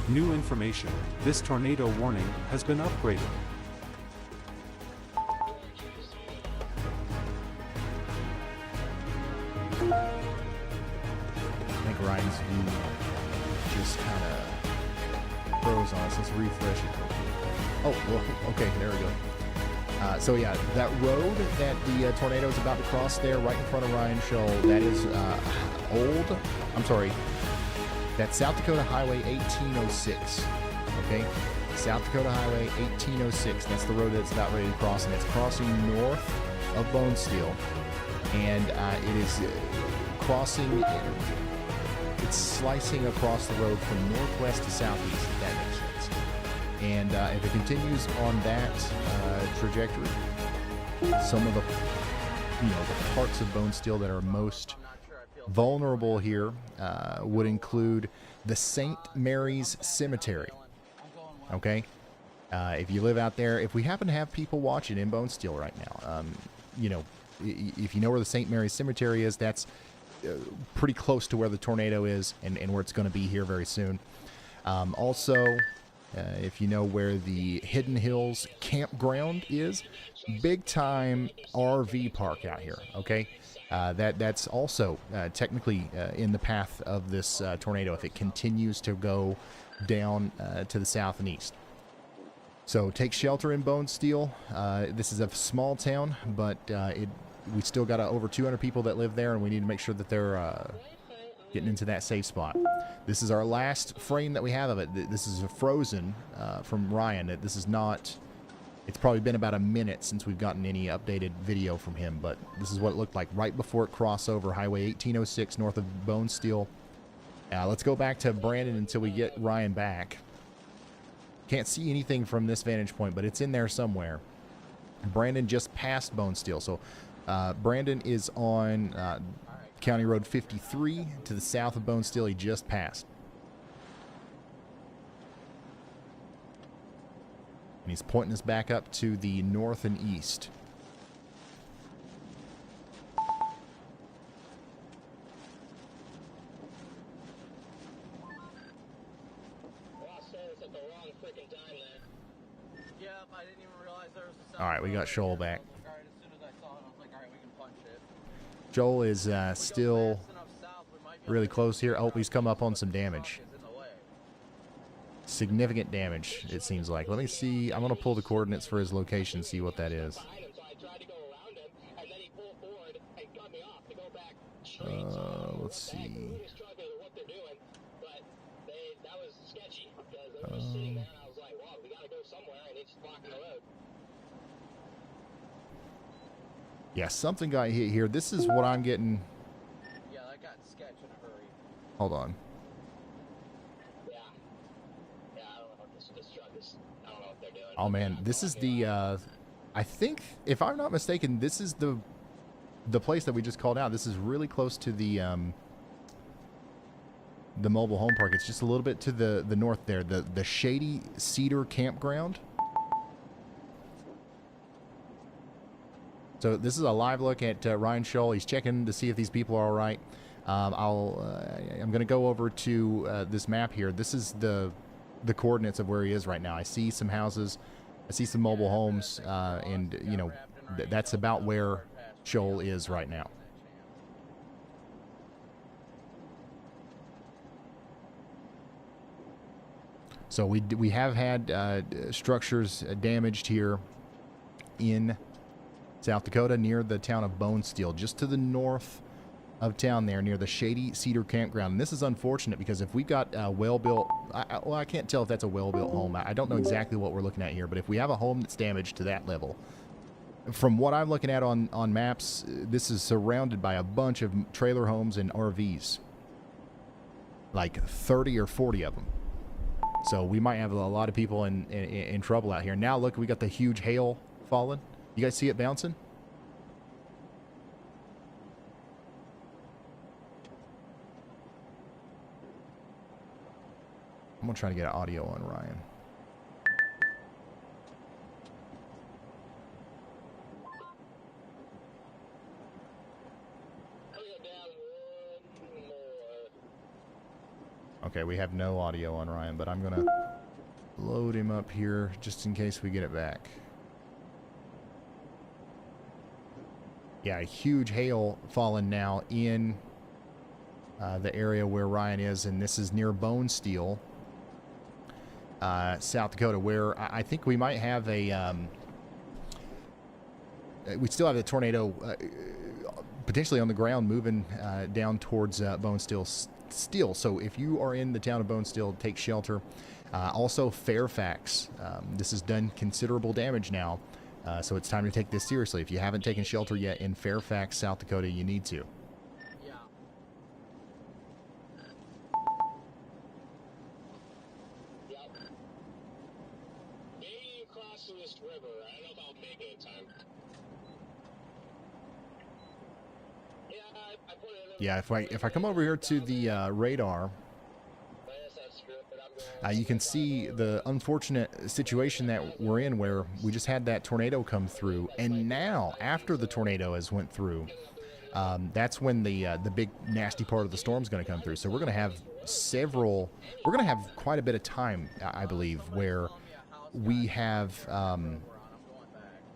New information, this tornado warning has been upgraded. think Ryan's view just kind of froze on us. Let's refresh it. Oh, well, okay, there we go. So yeah, that road that the tornado is about to cross there, right in front of Ryan Shoal, that is that's South Dakota Highway 1806. Okay, South Dakota Highway 1806. That's the road that's about ready to cross, and it's crossing north of Bone Steel, and it is crossing. It's slicing across the road from northwest to southeast, if that makes sense. And if it continues on that trajectory, some of the parts of Bone Steel that are most vulnerable here would include the St. Mary's Cemetery. Okay, if you live out there, if we happen to have people watching in Bone Steel right now, if you know where the St. Mary's Cemetery is, that's pretty close to where the tornado is and where it's going to be here very soon. Also, if you know where the Hidden Hills Campground is, big time RV park out here. Okay, that's also technically in the path of this tornado if it continues to go down to the south and east. So take shelter in Bone Steel. This is a small town, but we still got over 200 people that live there, and we need to make sure that they're getting into that safe spot. This is our last frame that we have of it. This is a frozen from Ryan. This is not. It's probably been about a minute since we've gotten any updated video from him, but this is what it looked like right before it crossed over Highway 1806 north of Bone Steel. Let's go back to Brandon until we get Ryan back. Can't see anything from this vantage point, but it's in there somewhere. Brandon just passed Bone Steel, so Brandon is on County Road 53 to the south of Bone Steel. He just passed. And he's pointing us back up to the north and east. All right, we got Shoal back. Joel is still really close here. Oh, he's come up on some damage. Significant damage, it seems like. Let me see. I'm going to pull the coordinates for his location, see what that is. Let's see. Yeah, something got hit here. This is what I'm getting. Yeah, that got sketch in a hurry. Hold on. Yeah, I don't know what this truck is. I don't know what they're doing. Oh man, this is the. I think, if I'm not mistaken, this is the place that we just called out. This is really close to the mobile home park. It's just a little bit to the north there. The Shady Cedar Campground. So this is a live look at Ryan Shoal. He's checking to see if these people are all right. I'm going to go over to this map here. This is the coordinates of where he is right now. I see some houses. I see some mobile homes, and that's about where Shoal is right now. So we have had structures damaged here in South Dakota near the town of Bone Steel, just to the north of town there near the Shady Cedar Campground. And this is unfortunate because if we've got a well-built, I can't tell if that's a well-built home. I don't know exactly what we're looking at here, but if we have a home that's damaged to that level, from what I'm looking at on maps, this is surrounded by a bunch of trailer homes and RVs, like 30 or 40 of them. So we might have a lot of people in trouble out here. Now look, we got the huge hail falling. You guys see it bouncing? I'm gonna try to get audio on Ryan. Okay, we have no audio on Ryan, but I'm gonna load him up here just in case we get it back. Yeah, huge hail falling now in the area where Ryan is, and this is near Bone Steel, South Dakota, where I think we might have a we still have a tornado potentially on the ground moving down towards Bone Steel. So if you are in the town of Bone Steel, take shelter. Also Fairfax, this has done considerable damage now, so it's time to take this seriously. If you haven't taken shelter yet in Fairfax, South Dakota, you need to. Yeah. Yep. Maybe crossing this river. I don't know if I'll make it in time. Yeah, I put it in. Yeah, if I come over here to the radar, you can see the unfortunate situation that we're in, where we just had that tornado come through, and now after the tornado has went through, that's when the big nasty part of the storm is going to come through. So we're going to have quite a bit of time, I believe, where we have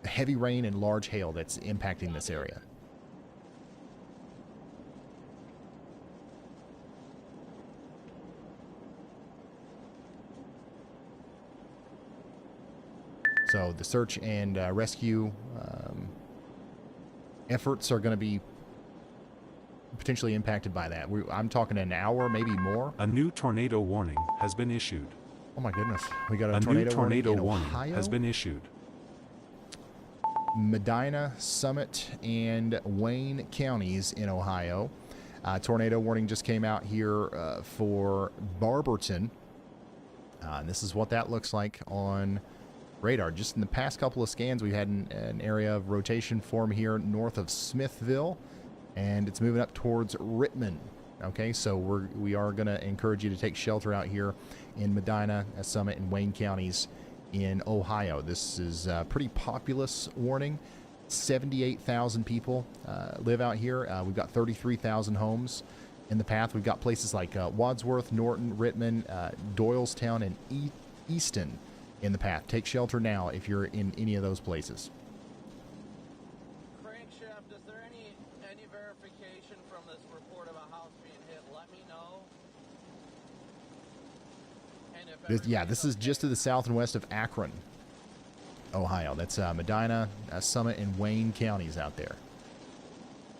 heavy rain and large hail that's impacting this area. So the search and rescue efforts are going to be potentially impacted by that. I'm talking an hour, maybe more. A new tornado warning has been issued. Oh my goodness, we got a new tornado tornado warning in warning Ohio? has been issued. Medina, Summit, and Wayne counties in Ohio. Tornado warning just came out here for Barberton. And this is what that looks like on radar. Just in the past couple of scans, we've had an area of rotation form here north of Smithville, and it's moving up towards Rittman. Okay, so we are going to encourage you to take shelter out here in Medina, Summit, and Wayne counties in Ohio. This is a pretty populous warning. 78,000 people live out here. We've got 33,000 homes in the path. We've got places like Wadsworth, Norton, Rittman, Doylestown, and Easton in the path. Take shelter now if you're in any of those places. Crankshaft, is there any verification from this report of a house being hit? Let me know. And if This is just to the south and west of Akron, Ohio. That's Medina, Summit, and Wayne counties out there.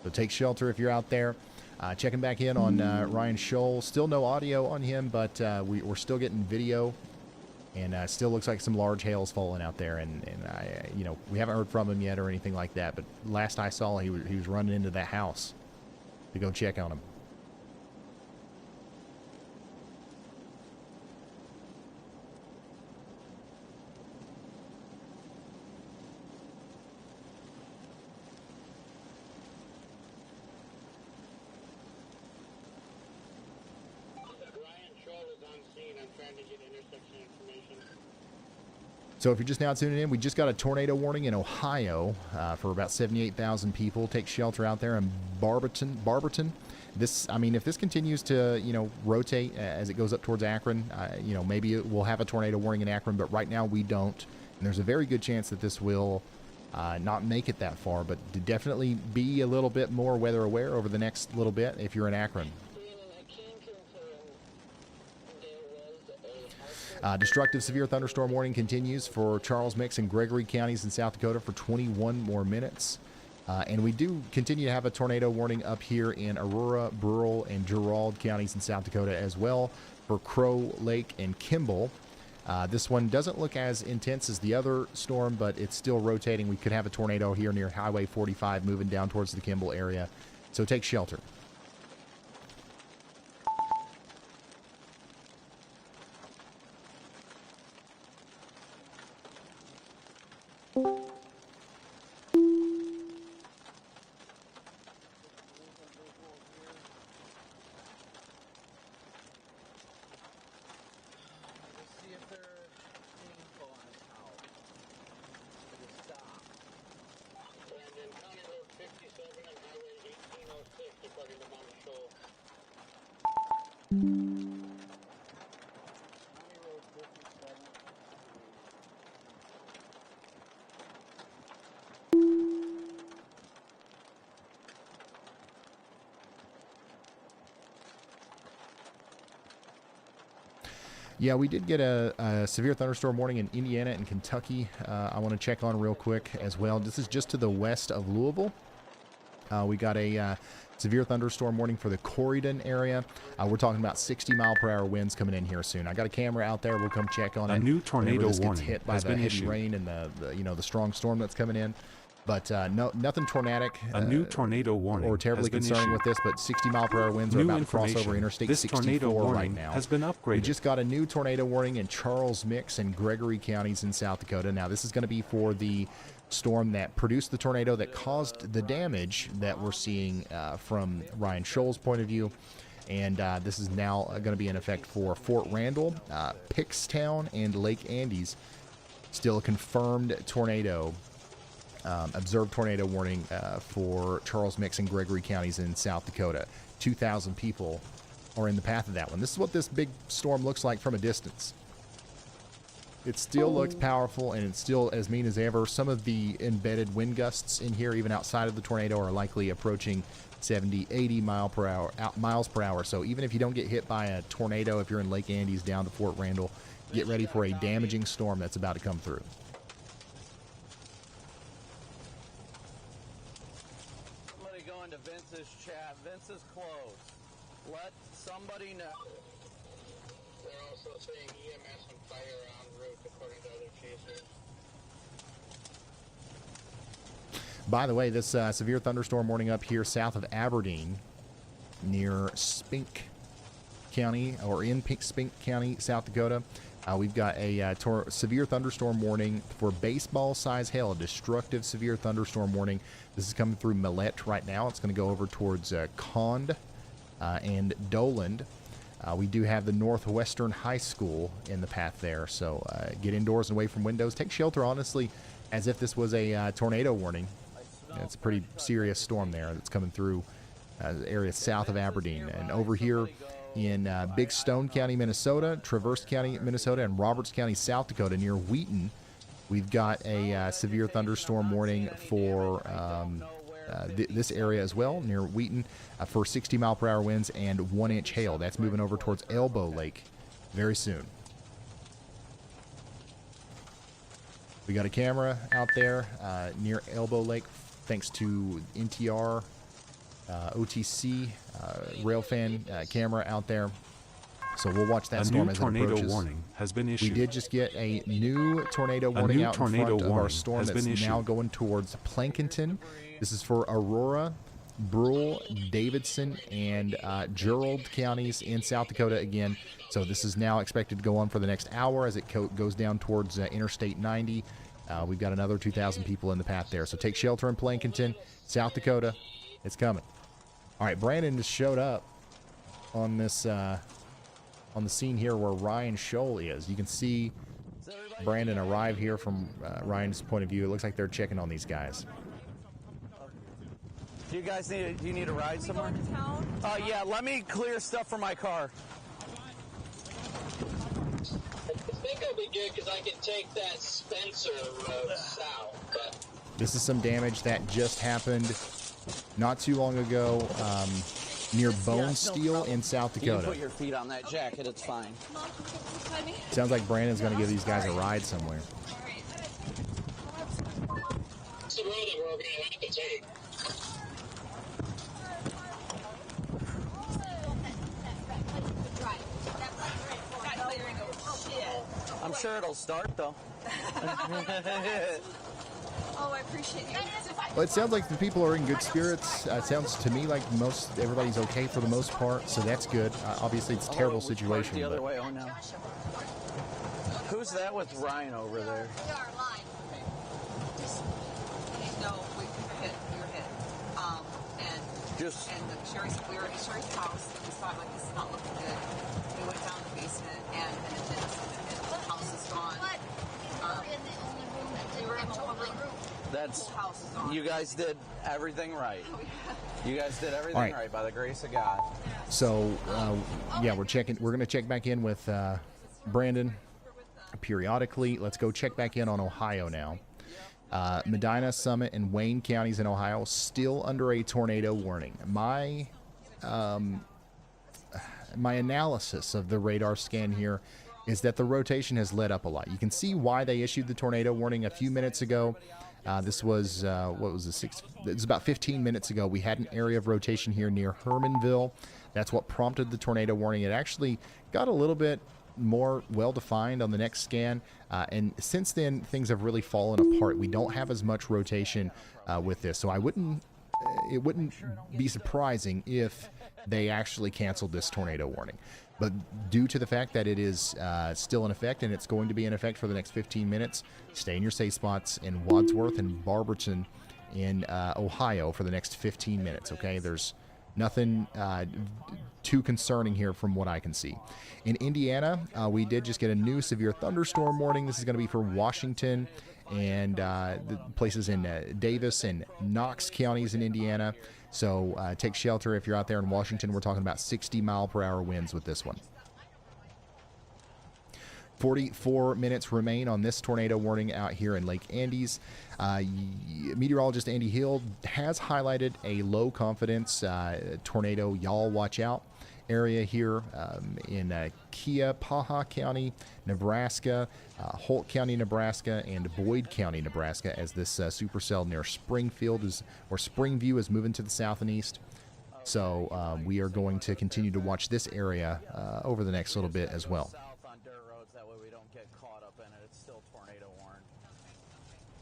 So take shelter if you're out there. Checking back in on Ryan Scholl. Still no audio on him, but we're still getting video. And still looks like some large hail's falling out there, and we haven't heard from him yet or anything like that. But last I saw, he was running into that house to go check on him. Ryan Scholl is on scene. I'm trying to get intersection information. So if you're just now tuning in, we just got a tornado warning in Ohio for about 78,000 people. Take shelter out there in Barberton. If this continues to, rotate as it goes up towards Akron, maybe we'll have a tornado warning in Akron, but right now we don't. And there's a very good chance that this will not make it that far, but to definitely be a little bit more weather aware over the next little bit if you're in Akron. Destructive severe thunderstorm warning continues for Charles Mix and Gregory counties in South Dakota for 21 more minutes. And we do continue to have a tornado warning up here in Aurora, Burrell, and Gerald counties in South Dakota as well for Crow Lake and Kimball. This one doesn't look as intense as the other storm, but it's still rotating. We could have a tornado here near Highway 45 moving down towards the Kimball area. So take shelter. see if there's any info on how it is stopped. Brandon, County Road 57 and Highway 1806. They're Yeah, we did get a severe thunderstorm warning in Indiana and Kentucky. I want to check on real quick as well. This is just to the west of Louisville. We got a severe thunderstorm warning for the Corydon area. We're talking about 60-mile-per-hour winds coming in here soon. I got a camera out there. We'll come check on it. A new tornado whenever this gets warning hit by has the been heavy issued. rain and the strong storm that's coming in. But nothing tornadic. A new tornado warning or terribly has been concerning issued. with this, but 60-mile-per-hour winds are New about to cross information. over Interstate This 64 tornado right warning now. has been upgraded. We just got a new tornado warning in Charles Mix and Gregory counties in South Dakota. Now, this is going to be for the storm that produced the tornado that caused the damage that we're seeing from Ryan Scholl's point of view. And this is now going to be in effect for Fort Randall, Pickstown, and Lake Andes. Still a confirmed tornado. Observed tornado warning for Charles Mix and Gregory counties in South Dakota. 2,000 people are in the path of that one. This is what this big storm looks like from a distance. It still looks powerful, and it's still as mean as ever. Some of the embedded wind gusts in here, even outside of the tornado, are likely approaching 70, 80 miles per hour. So even if you don't get hit by a tornado, if you're in Lake Andes down to Fort Randall, get ready for a damaging storm that's about to come through. Somebody go into Vince's chat. Vince is closed. Let somebody know. They're also saying EMS and fire en route, according to other chasers. By the way, this severe thunderstorm warning up here south of Aberdeen, near Spink County, or in Spink County, South Dakota, we've got a severe thunderstorm warning for baseball-size hail, a destructive severe thunderstorm warning. This is coming through Millette right now. It's going to go over towards Cond and Doland. We do have the Northwestern High School in the path there, so get indoors and away from windows. Take shelter, honestly, as if this was a tornado warning. It's a pretty serious storm there that's coming through the area south of Aberdeen. And over here in Big Stone County, Minnesota, Traverse County, Minnesota, and Roberts County, South Dakota, near Wheaton, we've got a severe thunderstorm warning for this area as well, near Wheaton, for 60-mile-per-hour winds and 1-inch hail. That's moving over towards Elbow Lake very soon. We got a camera out there near Elbow Lake, thanks to NTR, OTC, Railfan camera out there. So we'll watch that A storm new as it tornado approaches. warning has been We issued. did just get a new tornado warning new out tornado in front of our warning storm has that's been now issued. going towards Plankinton. This is for Aurora, Brule, Davidson, and Gerald counties in South Dakota again. So this is now expected to go on for the next hour as it goes down towards Interstate 90. We've got another 2,000 people in the path there. So take shelter in Plankinton, South Dakota. It's coming. All right, Brandon just showed up on this on the scene here where Ryan Scholl is. You can see Brandon arrive here from Ryan's point of view. It looks like they're checking on these guys. Do you guys need do you need a ride somewhere? Going to town? Yeah, let me clear stuff from my car. I think I'll be good because I can take that Spencer road south. But This is some damage that just happened not too long ago near Bone Steel in South You can Dakota. put your feet on that jacket. It's fine. Mom, can you come beside me? Sounds like Brandon's going to give these guys a ride somewhere. it's the road that we're going to have to take. I'm sure it'll start though. Oh, I appreciate you. Well, it sounds like the people are in good spirits. It sounds to me like everybody's okay for the most part, so that's good. Obviously, it's a terrible Which part's situation, The other but way. Oh no. Who's that with Ryan over there? No, we were hit. And Just we were at Sherry's house, and we saw like this is not looking good. We went down the basement, and it did something. The house is gone. We were in the whole room. that's The house is gone. you guys did everything right. You guys did everything All right. right by the grace of God. so yeah, we're going to check back in with Brandon periodically. Let's go check back in on Ohio now. Medina, Summit, and Wayne counties in Ohio still under a tornado warning. My analysis of the radar scan here is that the rotation has let up a lot. You can see why they issued the tornado warning a few minutes ago. This was, what was it? It was about 15 minutes ago. We had an area of rotation here near Hermanville. That's what prompted the tornado warning. It actually got a little bit more well-defined on the next scan, and since then things have really fallen apart. We don't have as much rotation with this, so it wouldn't be surprising if they actually canceled this tornado warning. But due to the fact that it is still in effect, and it's going to be in effect for the next 15 minutes, stay in your safe spots in Wadsworth and Barberton in Ohio for the next 15 minutes, okay? There's nothing too concerning here from what I can see. In Indiana, we did just get a new severe thunderstorm warning. This is going to be for Washington and the places in Davis and Knox counties in Indiana. So take shelter if you're out there in Washington. We're talking about 60-mile-per-hour winds with this one. 44 minutes remain on this tornado warning out here in Lake Andes. Meteorologist Andy Hill has highlighted a low confidence tornado y'all watch out area here in Keapaha County, Nebraska, Holt County, Nebraska, and Boyd County, Nebraska, as this supercell near Springfield or Springview is moving to the south and east. So we are going to continue to watch this area over the next little bit as well. South on dirt roads, that way we don't get caught up in it. It's still tornado warned.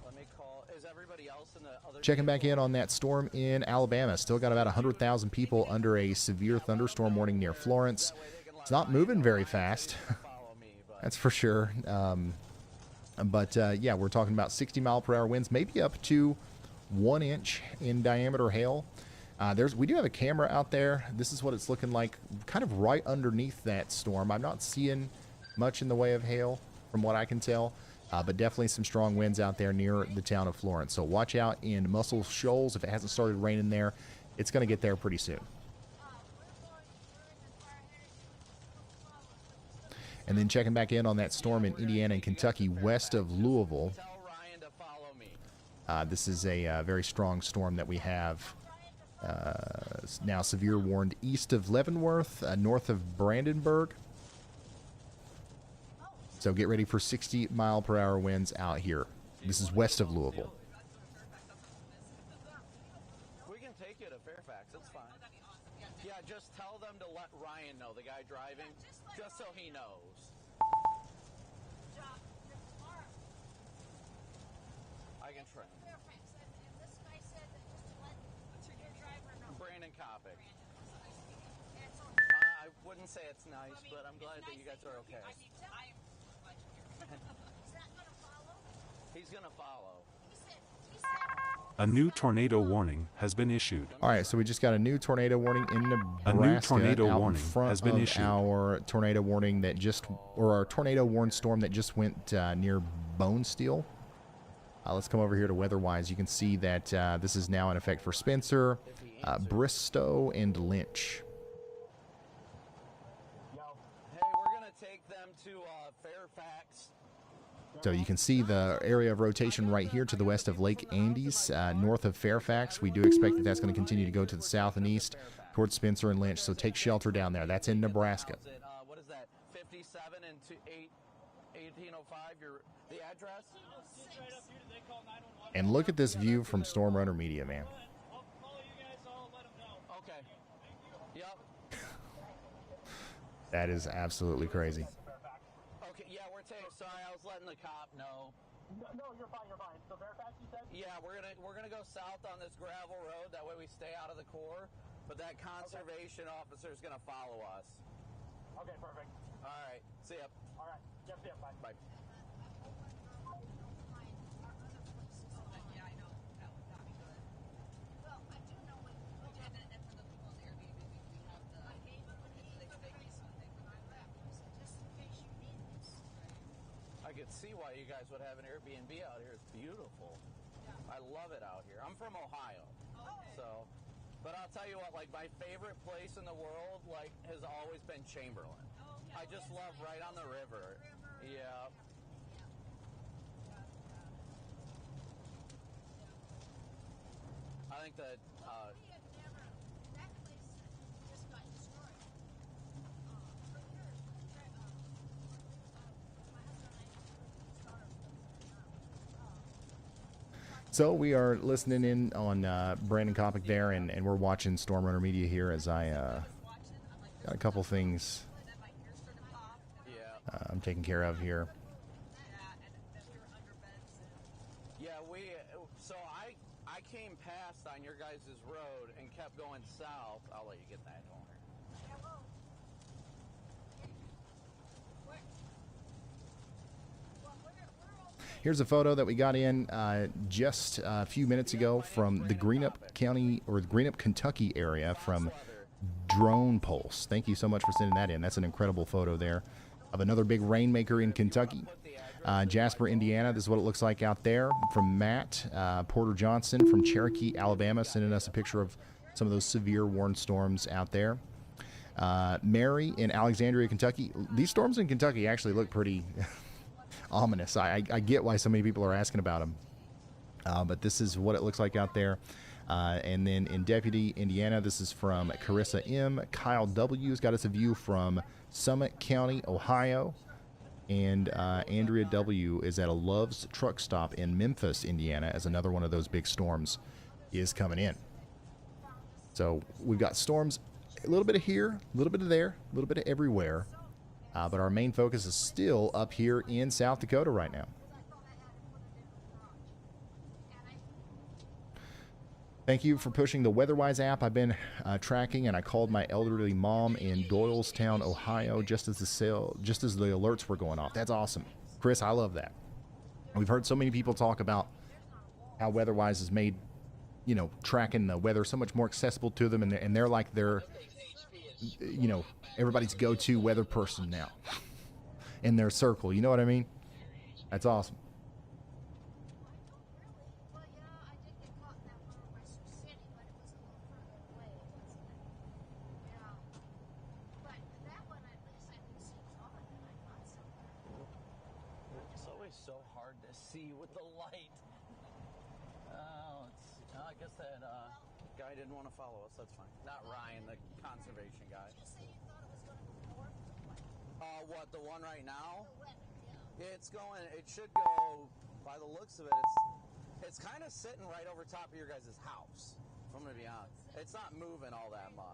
Let me call. Is everybody else in the other? Checking back in on that storm in Alabama. Still got about 100,000 people under a severe thunderstorm warning near Florence. It's not moving very fast. That's for sure. But yeah, we're talking about 60-mile-per-hour winds, maybe up to 1 inch in diameter hail. We do have a camera out there. This is what it's looking like, kind of right underneath that storm. I'm not seeing much in the way of hail, from what I can tell, but definitely some strong winds out there near the town of Florence. So watch out in Muscle Shoals. If it hasn't started raining there, it's going to get there pretty soon. And then checking back in on that storm in Indiana and Kentucky west of Louisville. Tell Ryan to follow me. This is a very strong storm that we have now severe warned east of Leavenworth, north of Brandenburg. So get ready for 60-mile-per-hour winds out here. This is west of Louisville. We can take you to Fairfax. It's fine. Yeah, just tell them to let Ryan know, the guy driving, just so he knows. I can try. Brandon Kopic. I wouldn't say it's nice, but I'm glad that you guys are okay. He's gonna follow. A new tornado warning has been issued. All right, so we just got a new tornado warning in Nebraska. A new tornado out warning in front has been of issued. Our tornado warning that our tornado warned storm that just went near Bone Steel. Let's come over here to WeatherWise. You can see that this is now in effect for Spencer, Bristow, and Lynch. Hey, we're gonna take them to Fairfax. So you can see the area of rotation right here to the west of Lake Andes, north of Fairfax. We do expect that that's going to continue to go to the south and east towards Spencer and Lynch. So take shelter down there. That's in Nebraska. What is that? 57 and 1805. The address? And look at this view from Storm Runner Media, man. Okay. Yep. That is absolutely crazy. Okay. Yeah, we're taking. Sorry, I was letting the cop know. No, you're fine. So Fairfax, you said? Yeah, we're gonna go south on this gravel road. That way we stay out of the core. But that conservation officer is gonna follow us. Okay, perfect. All right. See ya. All right. Yes, yeah, bye. Bye. I could see why you guys would have an Airbnb out here. It's beautiful. I love it out here. I'm from Ohio. So, but I'll tell you what, like my favorite place in the world, like, has always been Chamberlain. I just love right on the river. Yeah. I think that So we are listening in on Brandon Kopic there, and we're watching Storm Runner Media here as I got a couple things Yeah. I'm taking care of here. Yeah, so I came past on your guys' road and kept going south. I'll let you get that horn. Here's a photo that we got in just a few minutes ago from the Greenup County or the Greenup, Kentucky area from Drone Pulse. Thank you so much for sending that in. That's an incredible photo there of another big rainmaker in Kentucky. Jasper, Indiana, this is what it looks like out there. From Matt Porter Johnson from Cherokee, Alabama, sending us a picture of some of those severe warned storms out there. Mary in Alexandria, Kentucky. These storms in Kentucky actually look pretty ominous. I get why so many people are asking about them. But this is what it looks like out there. And then in Deputy, Indiana, this is from Carissa M. Kyle W. has got us a view from Summit County, Ohio. And Andrea W. is at a Love's truck stop in Memphis, Indiana, as another one of those big storms is coming in. So we've got storms a little bit of here, a little bit of there, a little bit of everywhere. But our main focus is still up here in South Dakota right now. Thank you for pushing the WeatherWise app. I've been tracking, and I called my elderly mom in Doylestown, Ohio, just as the alerts were going off. That's awesome, Chris. I love that. We've heard so many people talk about how WeatherWise has made, tracking the weather so much more accessible to them, and they're like everybody's go-to weather person now in their circle. You know what I mean? That's awesome. It's always so hard to see with the light. I guess that guy didn't want to follow us. That's fine. Not Ryan, the conservation guy. What, the one right now? It should go, by the looks of it, it's kind of sitting right over top of your guys' house. I'm going to be honest. It's not moving all that much.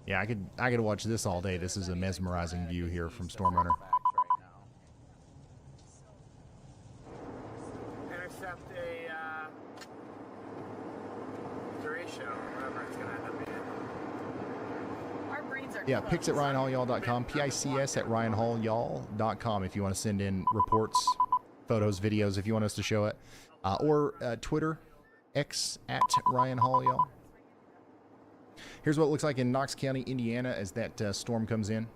Yeah, I could watch this all day. This is a mesmerizing view here from Storm Runner. Intercept a duration, whatever it's going to end up being. Our brains are Yeah, pics at RyanHallYall.com, PICS at RyanHallYall.com if you want to send in reports, photos, videos if you want us to show it. Or Twitter, X at RyanHallYall. Here's what it looks like in Knox County, Indiana, as that storm comes in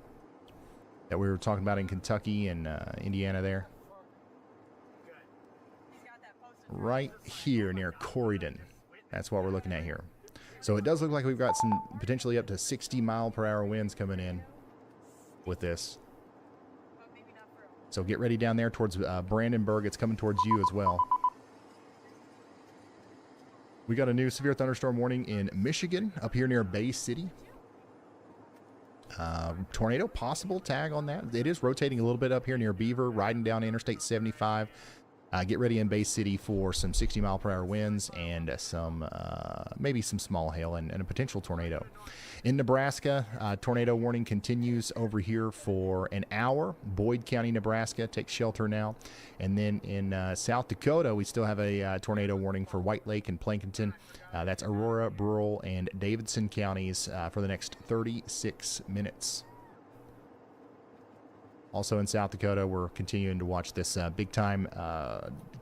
that we were talking about in Kentucky and Indiana there. Right here near Corydon. That's what we're looking at here. So it does look like we've got some potentially up to 60-mile-per-hour winds coming in with this. So get ready down there towards Brandenburg. It's coming towards you as well. We got a new severe thunderstorm warning in Michigan, up here near Bay City. Tornado possible tag on that. It is rotating a little bit up here near Beaver, riding down Interstate 75. Get ready in Bay City for some 60-mile-per-hour winds and some maybe some small hail and a potential tornado. In Nebraska, tornado warning continues over here for an hour. Boyd County, Nebraska, take shelter now. And then in South Dakota, we still have a tornado warning for White Lake and Plankinton. That's Aurora, Burrell, and Davidson counties for the next 36 minutes. Also in South Dakota, we're continuing to watch this big-time,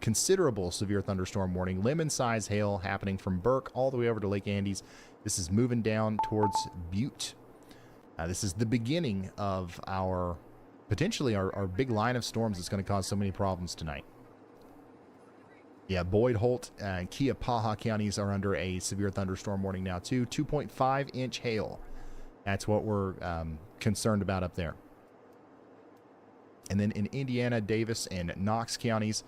considerable severe thunderstorm warning. Lemon-size hail happening from Burke all the way over to Lake Andes. This is moving down towards Butte. This is the beginning of potentially our big line of storms that's going to cause so many problems tonight. Yeah, Boyd, Holt, and Keapaha counties are under a severe thunderstorm warning now, too. 2.5-inch hail. That's what we're concerned about up there. And then in Indiana, Davis, and Knox counties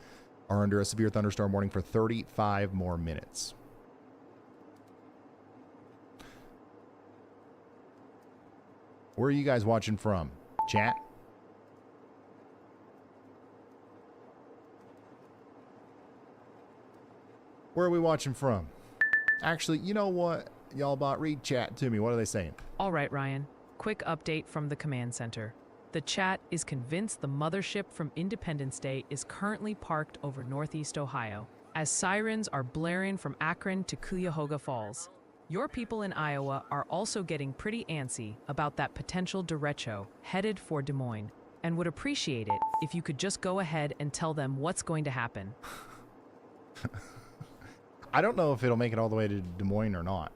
are under a severe thunderstorm warning for 35 more minutes. Where are you guys watching from? Chat. Where are we watching from? Actually, you know what? Y'all bot, read chat to me. What are they saying? All right, Ryan. Quick update from the command center. The chat is convinced the mothership from Independence Day is currently parked over Northeast Ohio, as sirens are blaring from Akron to Cuyahoga Falls. Your people in Iowa are also getting pretty antsy about that potential derecho headed for Des Moines, and would appreciate it if you could just go ahead and tell them what's going to happen. I don't know if it'll make it all the way to Des Moines or not.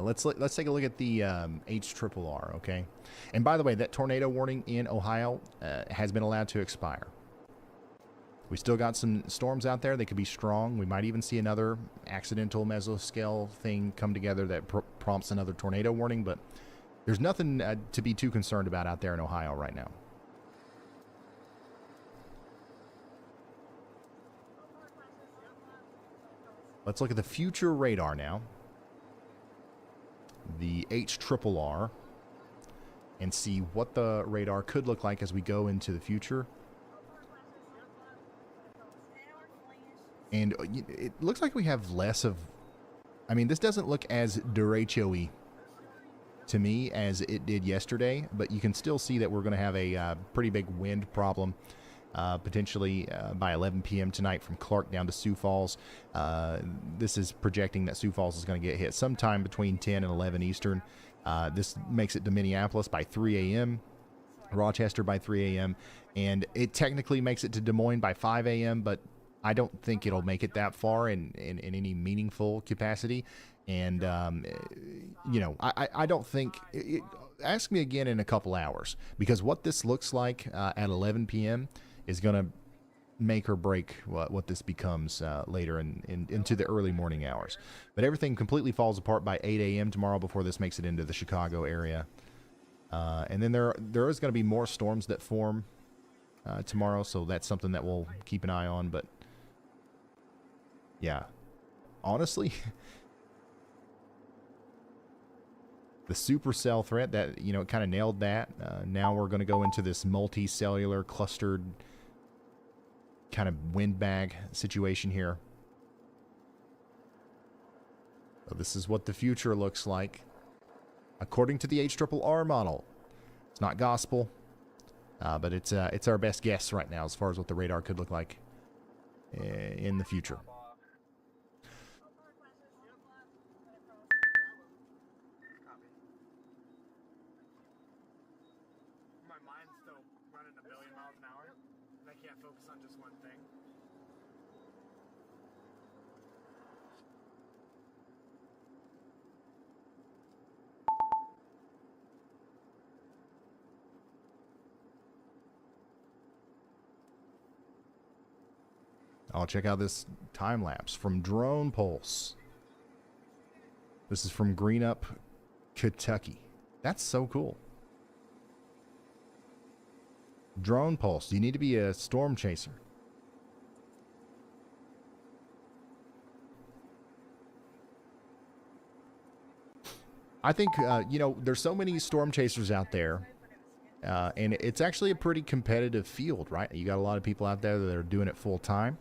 Let's take a look at the HRRR, okay? And by the way, that tornado warning in Ohio has been allowed to expire. We still got some storms out there. They could be strong. We might even see another accidental mesoscale thing come together that prompts another tornado warning, but there's nothing to be too concerned about out there in Ohio right now. Let's look at the future radar now. The HRRR, and see what the radar could look like as we go into the future. And it looks like we have less of... I mean, this doesn't look as derecho-y to me as it did yesterday, but you can still see that we're going to have a pretty big wind problem potentially by 11 p.m. tonight from Clark down to Sioux Falls. This is projecting that Sioux Falls is going to get hit sometime between 10 and 11 Eastern. This makes it to Minneapolis by 3 a.m., Rochester by 3 a.m., and it technically makes it to Des Moines by 5 a.m., but I don't think it'll make it that far in any meaningful capacity. And, you know, I don't think... ask me again in a couple hours, because what this looks like at 11 p.m. is going to make or break what this becomes later into the early morning hours. But everything completely falls apart by 8 a.m. tomorrow before this makes it into the Chicago area. And then there is going to be more storms that form tomorrow, so that's something that we'll keep an eye on. But yeah, honestly, the supercell threat, that, you know, it kind of nailed that. Now we're going to go into this multicellular clustered kind of windbag situation here. So this is what the future looks like according to the HRRR model. It's not gospel, but it's our best guess right now as far as what the radar could look like in the future. My mind's still running a billion miles an hour, and I can't focus on just one thing. I'll check out this time lapse from Drone Pulse. This is from Greenup, Kentucky. That's so cool. Drone Pulse. Do you need to be a storm chaser? I think, you know, there's so many storm chasers out there. And it's actually a pretty competitive field, right? You got a lot of people out there that are doing it full time.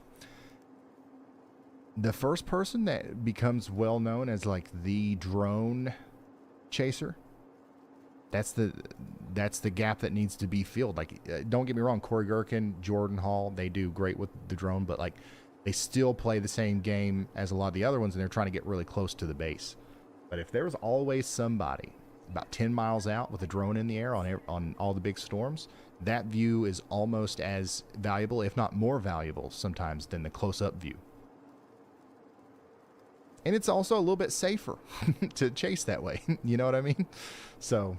The first person that becomes well known as like the drone chaser, that's the gap that needs to be filled. Like, don't get me wrong, Corey Gherkin, Jordan Hall, they do great with the drone, but like they still play the same game as a lot of the other ones, and they're trying to get really close to the base. But if there's always somebody about 10 miles out with a drone in the air on all the big storms, that view is almost as valuable, if not more valuable sometimes, than the close-up view. And it's also a little bit safer to chase that way. You know what I mean? So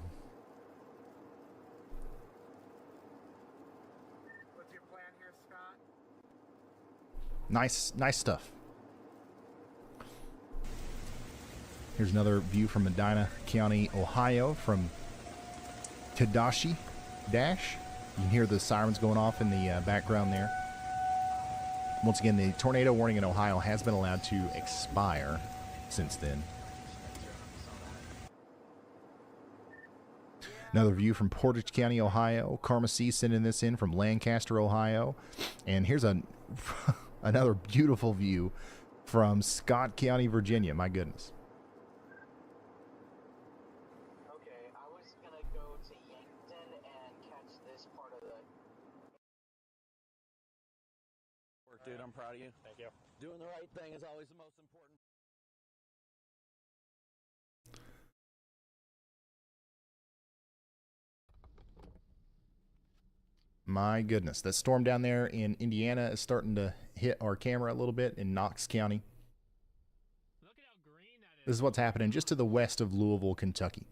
What's your plan here, Scott? nice stuff. Here's another view from Medina County, Ohio, from Tadashi Dash. You can hear the sirens going off in the background there. Once again, the tornado warning in Ohio has been allowed to expire since then. Another view from Portage County, Ohio. Karma C sending this in from Lancaster, Ohio. And here's another beautiful view from Scott County, Virginia. My goodness. Okay, I was gonna go to Yankton and catch this part of the work, dude. I'm proud of you. Thank you. Doing the right thing is always the most important. My goodness. That storm down there in Indiana is starting to hit our camera a little bit in Knox County. Look at how green that is. This is what's happening just to the west of Louisville, Kentucky.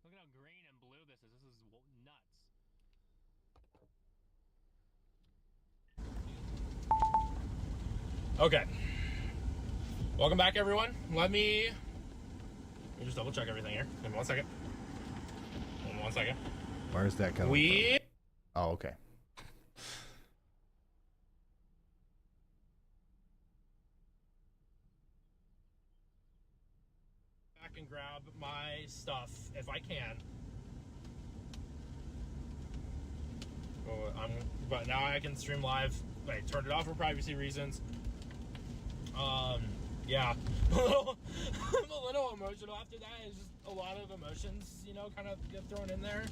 Look at how green and blue this is. This is nuts. Okay. Welcome back, everyone. Let me just double check everything here. Give me 1 second. Give me 1 second. Where's that coming from? Oh, okay. Back and grab my stuff if I can. But now I can stream live. I turned it off for privacy reasons. Yeah. I'm a little emotional after that. It's just a lot of emotions, you know, kind of get thrown in there.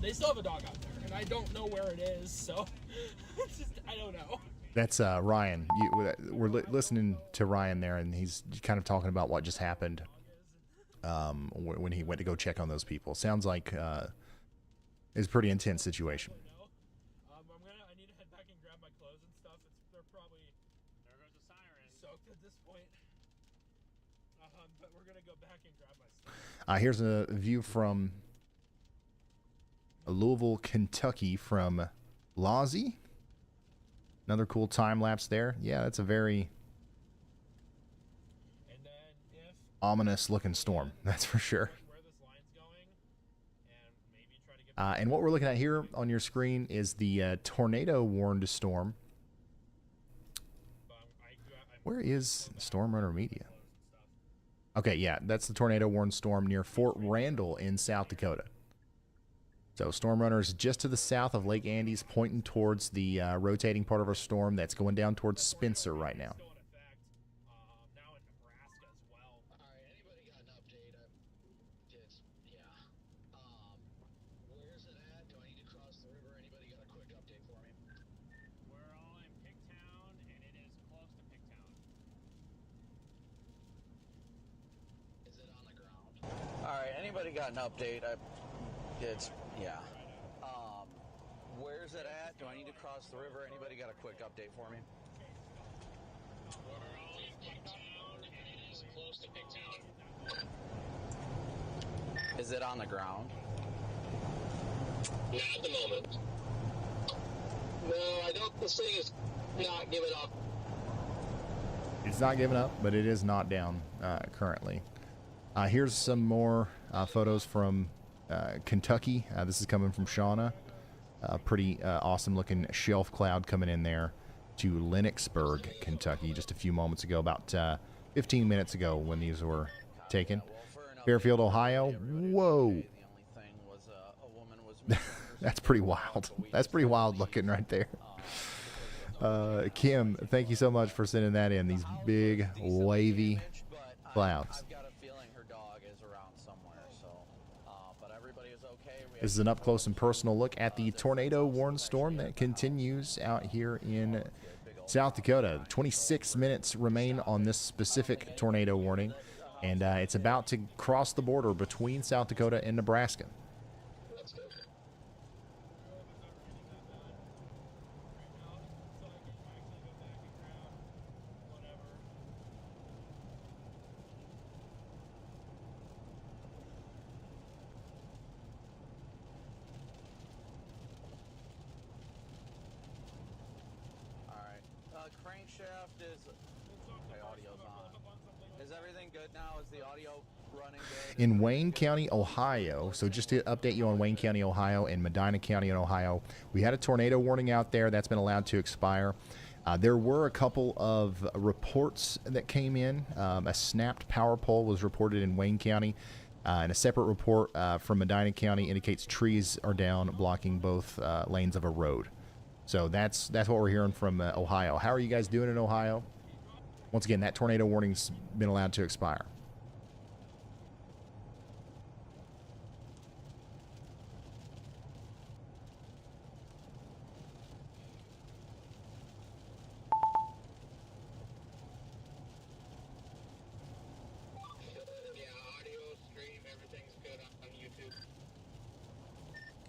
They still have a dog out there, and I don't know where it is, so it's just, I don't know. That's Ryan. We're listening to Ryan there, and he's kind of talking about what just happened when he went to go check on those people. Sounds like it's a pretty intense situation. I need to head back and grab my clothes and stuff. They're probably, there goes the siren, soaked at this point. But we're gonna go back and grab my stuff. Here's a view from Louisville, Kentucky, from Lawsy. Another cool time lapse there. Yeah, that's a very ominous looking storm. That's for sure. And what we're looking at here on your screen is the tornado warned storm. Where is Storm Runner Media? Okay, yeah, that's the tornado warned storm near Fort Randall in South Dakota. So Storm Runner is just to the south of Lake Andes, pointing towards the rotating part of our storm that's going down towards Spencer right now. Anybody got an update? Yeah. Where's it at? Do I need to cross the river? Anybody got a quick update for me? We're all in Pigtown, and it is close to Pigtown. Is it on the ground? Not at the moment. No, I don't. This thing is not giving up. It's not giving up, but it is not down currently. Here's some more photos from Kentucky. This is coming from Shauna. Pretty awesome looking shelf cloud coming in there to Lennoxburg, Kentucky, just a few moments ago, about 15 minutes ago when these were taken. Fairfield, Ohio. Whoa. That's pretty wild. That's pretty wild looking right there. Kim, thank you so much for sending that in. These big wavy clouds. This is an up close and personal look at the tornado warned storm that continues out here in South Dakota. 26 minutes remain on this specific tornado warning, and it's about to cross the border between South Dakota and Nebraska. Crankshaft is okay, audio's on. Is everything good now? Is the audio running good? In Wayne County, Ohio, so just to update you on Wayne County, Ohio, and Medina County in Ohio, we had a tornado warning out there that's been allowed to expire. There were a couple of reports that came in. A snapped power pole was reported in Wayne County. And a separate report from Medina County indicates trees are down, blocking both lanes of a road. So that's what we're hearing from Ohio. How are you guys doing in Ohio? Once again, that tornado warning's been allowed to expire. Yeah, audio stream, everything's good on YouTube.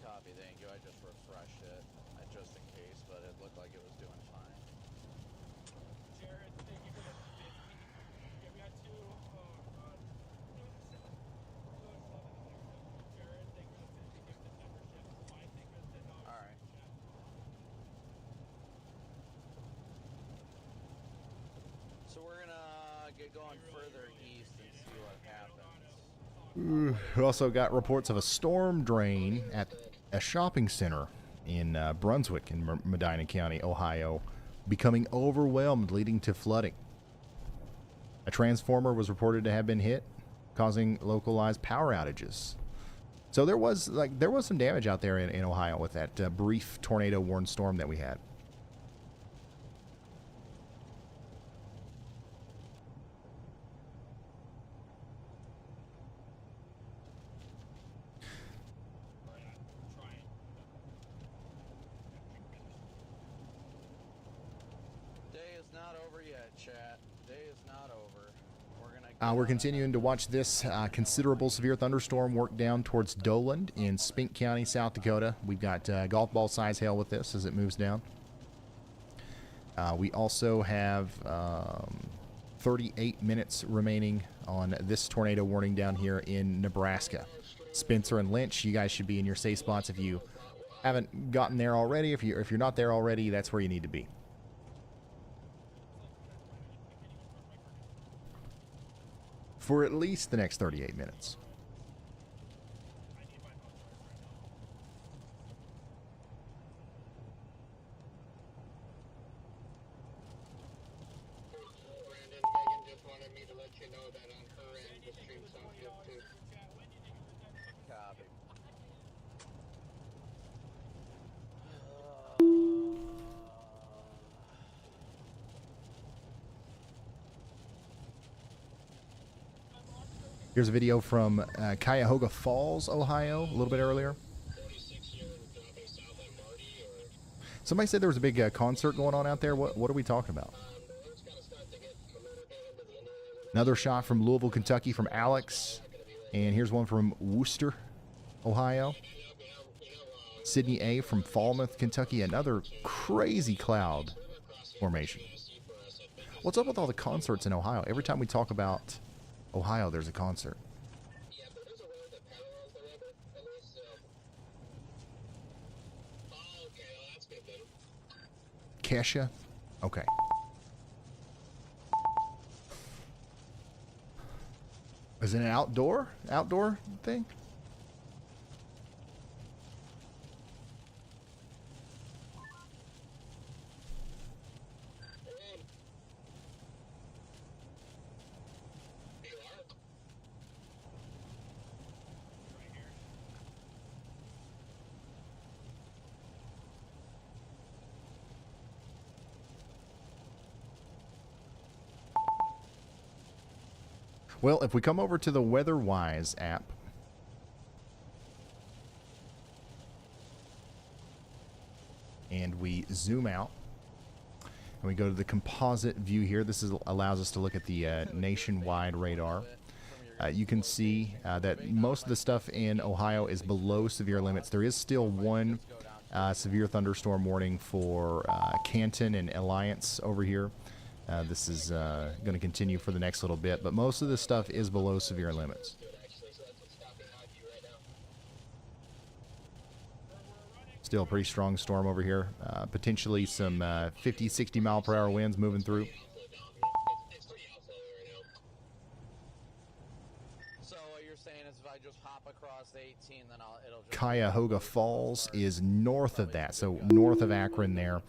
Copy, thank you. I just refreshed it, just in case, but it looked like it was doing fine. Jared, thank you for the 50. Yeah, we got two. Oh, God. Jared, thank you for the 50 gifted membership. Mike, thank you for the $10. All right. So we're gonna get going further east and see what happens. We also got reports of a storm drain at a shopping center in Brunswick in Medina County, Ohio, becoming overwhelmed, leading to flooding. A transformer was reported to have been hit, causing localized power outages. So there was some damage out there in Ohio with that brief tornado warned storm that we had. Day is not over yet, chat. Day is not over. We're continuing to watch this considerable severe thunderstorm work down towards Doland in Spink County, South Dakota. We've got golf ball size hail with this as it moves down. We also have 38 minutes remaining on this tornado warning down here in Nebraska. Spencer and Lynch, you guys should be in your safe spots if you haven't gotten there already. If you're not there already, that's where you need to be. For at least the next 38 minutes. Brandon, Megan just wanted me to let you know that on her end, the stream sounds good too. Copy. Here's a video from Cuyahoga Falls, Ohio, a little bit earlier. 46, you're dropping south at Marty, or Somebody said there was a big concert going on out there. What are we talking about? it's kind of starting to get a little bit into the Indian River. Another shot from Louisville, Kentucky from Alex. And here's one from Worcester, Ohio. Sydney A from Falmouth, Kentucky. Another crazy cloud formation. What's up with all the concerts in Ohio? Every time we talk about Ohio, there's a concert. Yeah, but there's a road that parallels the river, at least, so. Oh, okay, well, that's good then. Kesha? Okay. Is it an outdoor thing? You are? Well, if we come over to the WeatherWise app, and we zoom out, and we go to the composite view here, allows us to look at the nationwide radar. You can see that most of the stuff in Ohio is below severe limits. There is still one severe thunderstorm warning for Canton and Alliance over here. This is going to continue for the next little bit, but most of this stuff is below severe limits. Actually, so that's what's stopping Hockey right now. Still a pretty strong storm over here. Potentially some 50, 60 mile per hour winds moving through. It's pretty outflow right now. So what you're saying is if I just hop across 18, then it'll just... Cuyahoga Falls is north of that, so north of Akron there.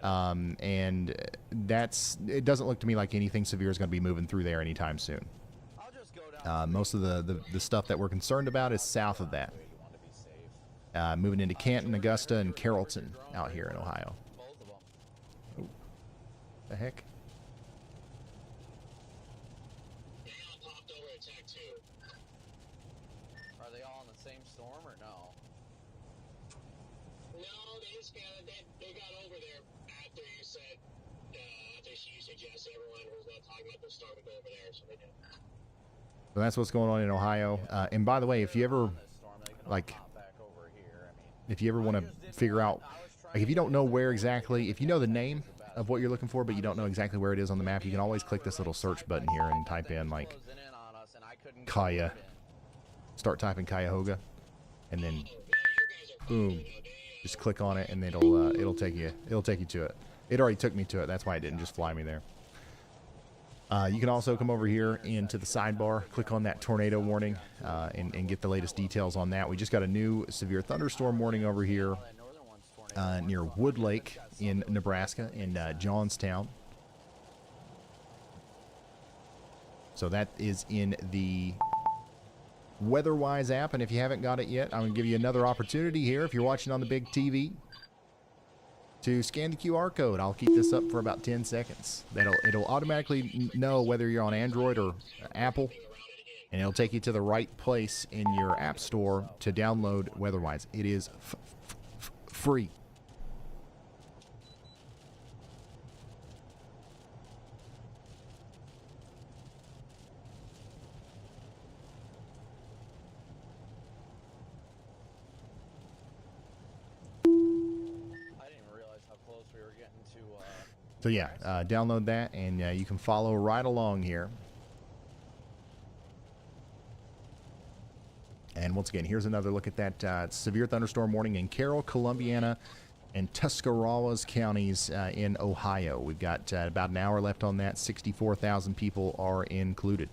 And it doesn't look to me like anything severe is going to be moving through there anytime soon. I'll just go down Most of the stuff that we're concerned about is south of that. Moving into Canton, Augusta, and Carrollton out here in Ohio. Ooh. The heck? Popped over attack too. Are they all in the same storm or no? No, they got over there after you said, after you suggested everyone who's not talking about the storm would go over there, so they did. So that's what's going on in Ohio. And by the way, if you ever, like, if you ever want to figure out, like, if you don't know where exactly, if you know the name of what you're looking for, but you don't know exactly where it is on the map, you can always click this little search button here and type in, like, Kaya. Start typing Cuyahoga, and then boom, just click on it, and it'll take you to it. It already took me to it. That's why it didn't just fly me there. You can also come over here into the sidebar, click on that tornado warning, and get the latest details on that. We just got a new severe thunderstorm warning over here near Wood Lake in Nebraska, in Johnstown. So that is in the WeatherWise app, and if you haven't got it yet, I'm going to give you another opportunity here, if you're watching on the big TV, to scan the QR code. I'll keep this up for about 10 seconds. It'll automatically know whether you're on Android or Apple, and it'll take you to the right place in your app store to download WeatherWise. It is free. So yeah, download that, and you can follow right along here. And once again, here's another look at that severe thunderstorm warning in Carroll, Columbiana, and Tuscarawas counties in Ohio. We've got about an hour left on that. 64,000 people are included.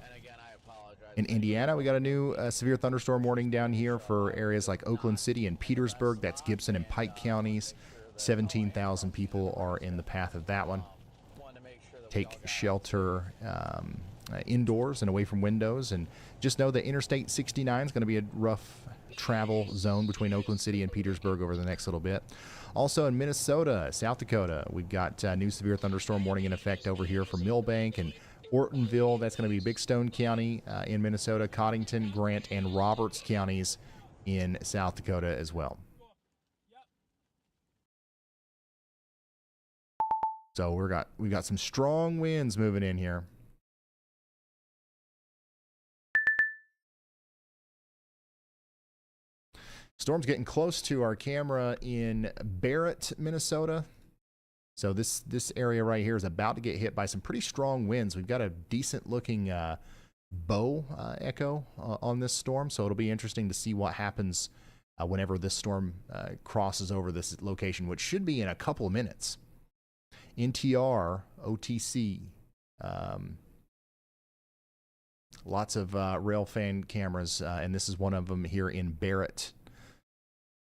And again, I apologize. In Indiana, we got a new severe thunderstorm warning down here for areas like Oakland City and Petersburg. That's Gibson and Pike counties. 17,000 people are in the path of that one. Take shelter indoors and away from windows, and just know that Interstate 69 is going to be a rough travel zone between Oakland City and Petersburg over the next little bit. Also in Minnesota, South Dakota, we've got new severe thunderstorm warning in effect over here for Millbank and Ortonville. That's going to be Big Stone County in Minnesota, Coddington, Grant, and Roberts counties in South Dakota as well. So we've got some strong winds moving in here. Storm's getting close to our camera in Barrett, Minnesota. So this area right here is about to get hit by some pretty strong winds. We've got a decent looking bow echo on this storm, so it'll be interesting to see what happens whenever this storm crosses over this location, which should be in a couple of minutes. NTR, OTC, lots of rail fan cameras, and this is one of them here in Barrett.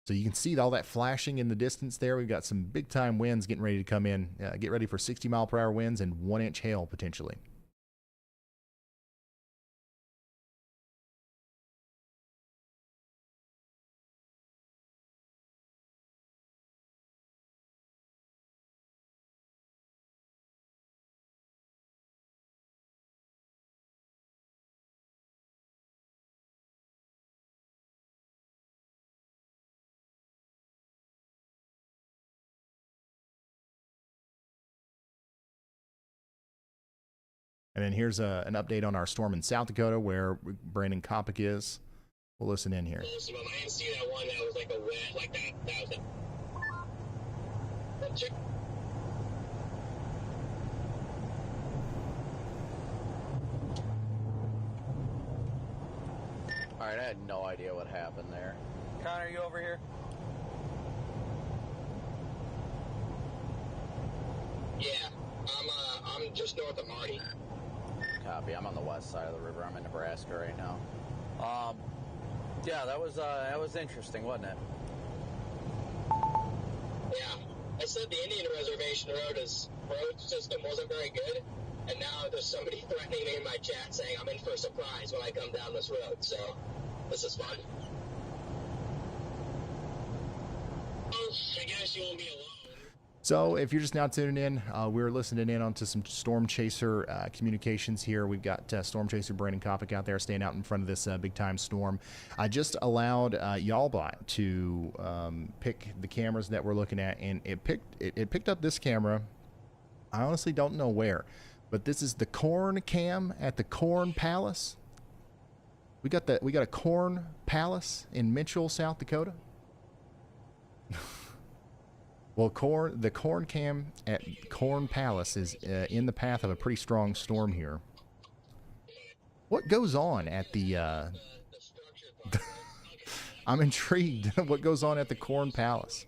So you can see all that flashing in the distance there. We've got some big time winds getting ready to come in. Get ready for 60-mile-per-hour winds and 1-inch hail potentially. And then here's an update on our storm in South Dakota where Brandon Kopic is. We'll listen in here. I didn't see that one that was like a red, like that. That was it. Check. All right, I had no idea what happened there. Connor, you over here? Yeah, I'm just north of Marty. Copy. I'm on the west side of the river. I'm in Nebraska right now. Yeah, that was interesting, wasn't it? Yeah, I said the Indian Reservation road system wasn't very good. And now there's somebody threatening me in my chat saying I'm in for a surprise when I come down this road. So this is fun. Oh, I guess you won't be alone. So if you're just now tuning in, we're listening in onto some Storm Chaser communications here. We've got Storm Chaser Brandon Kopic out there staying out in front of this big-time storm. I just allowed Y'allbot to pick the cameras that we're looking at, and it picked up this camera. I honestly don't know where, but this is the Corn Cam at the Corn Palace. We got a Corn Palace in Mitchell, South Dakota. Well, the Corn Cam at Corn Palace is in the path of a pretty strong storm here. What goes on at the... I'm intrigued. What goes on at the Corn Palace?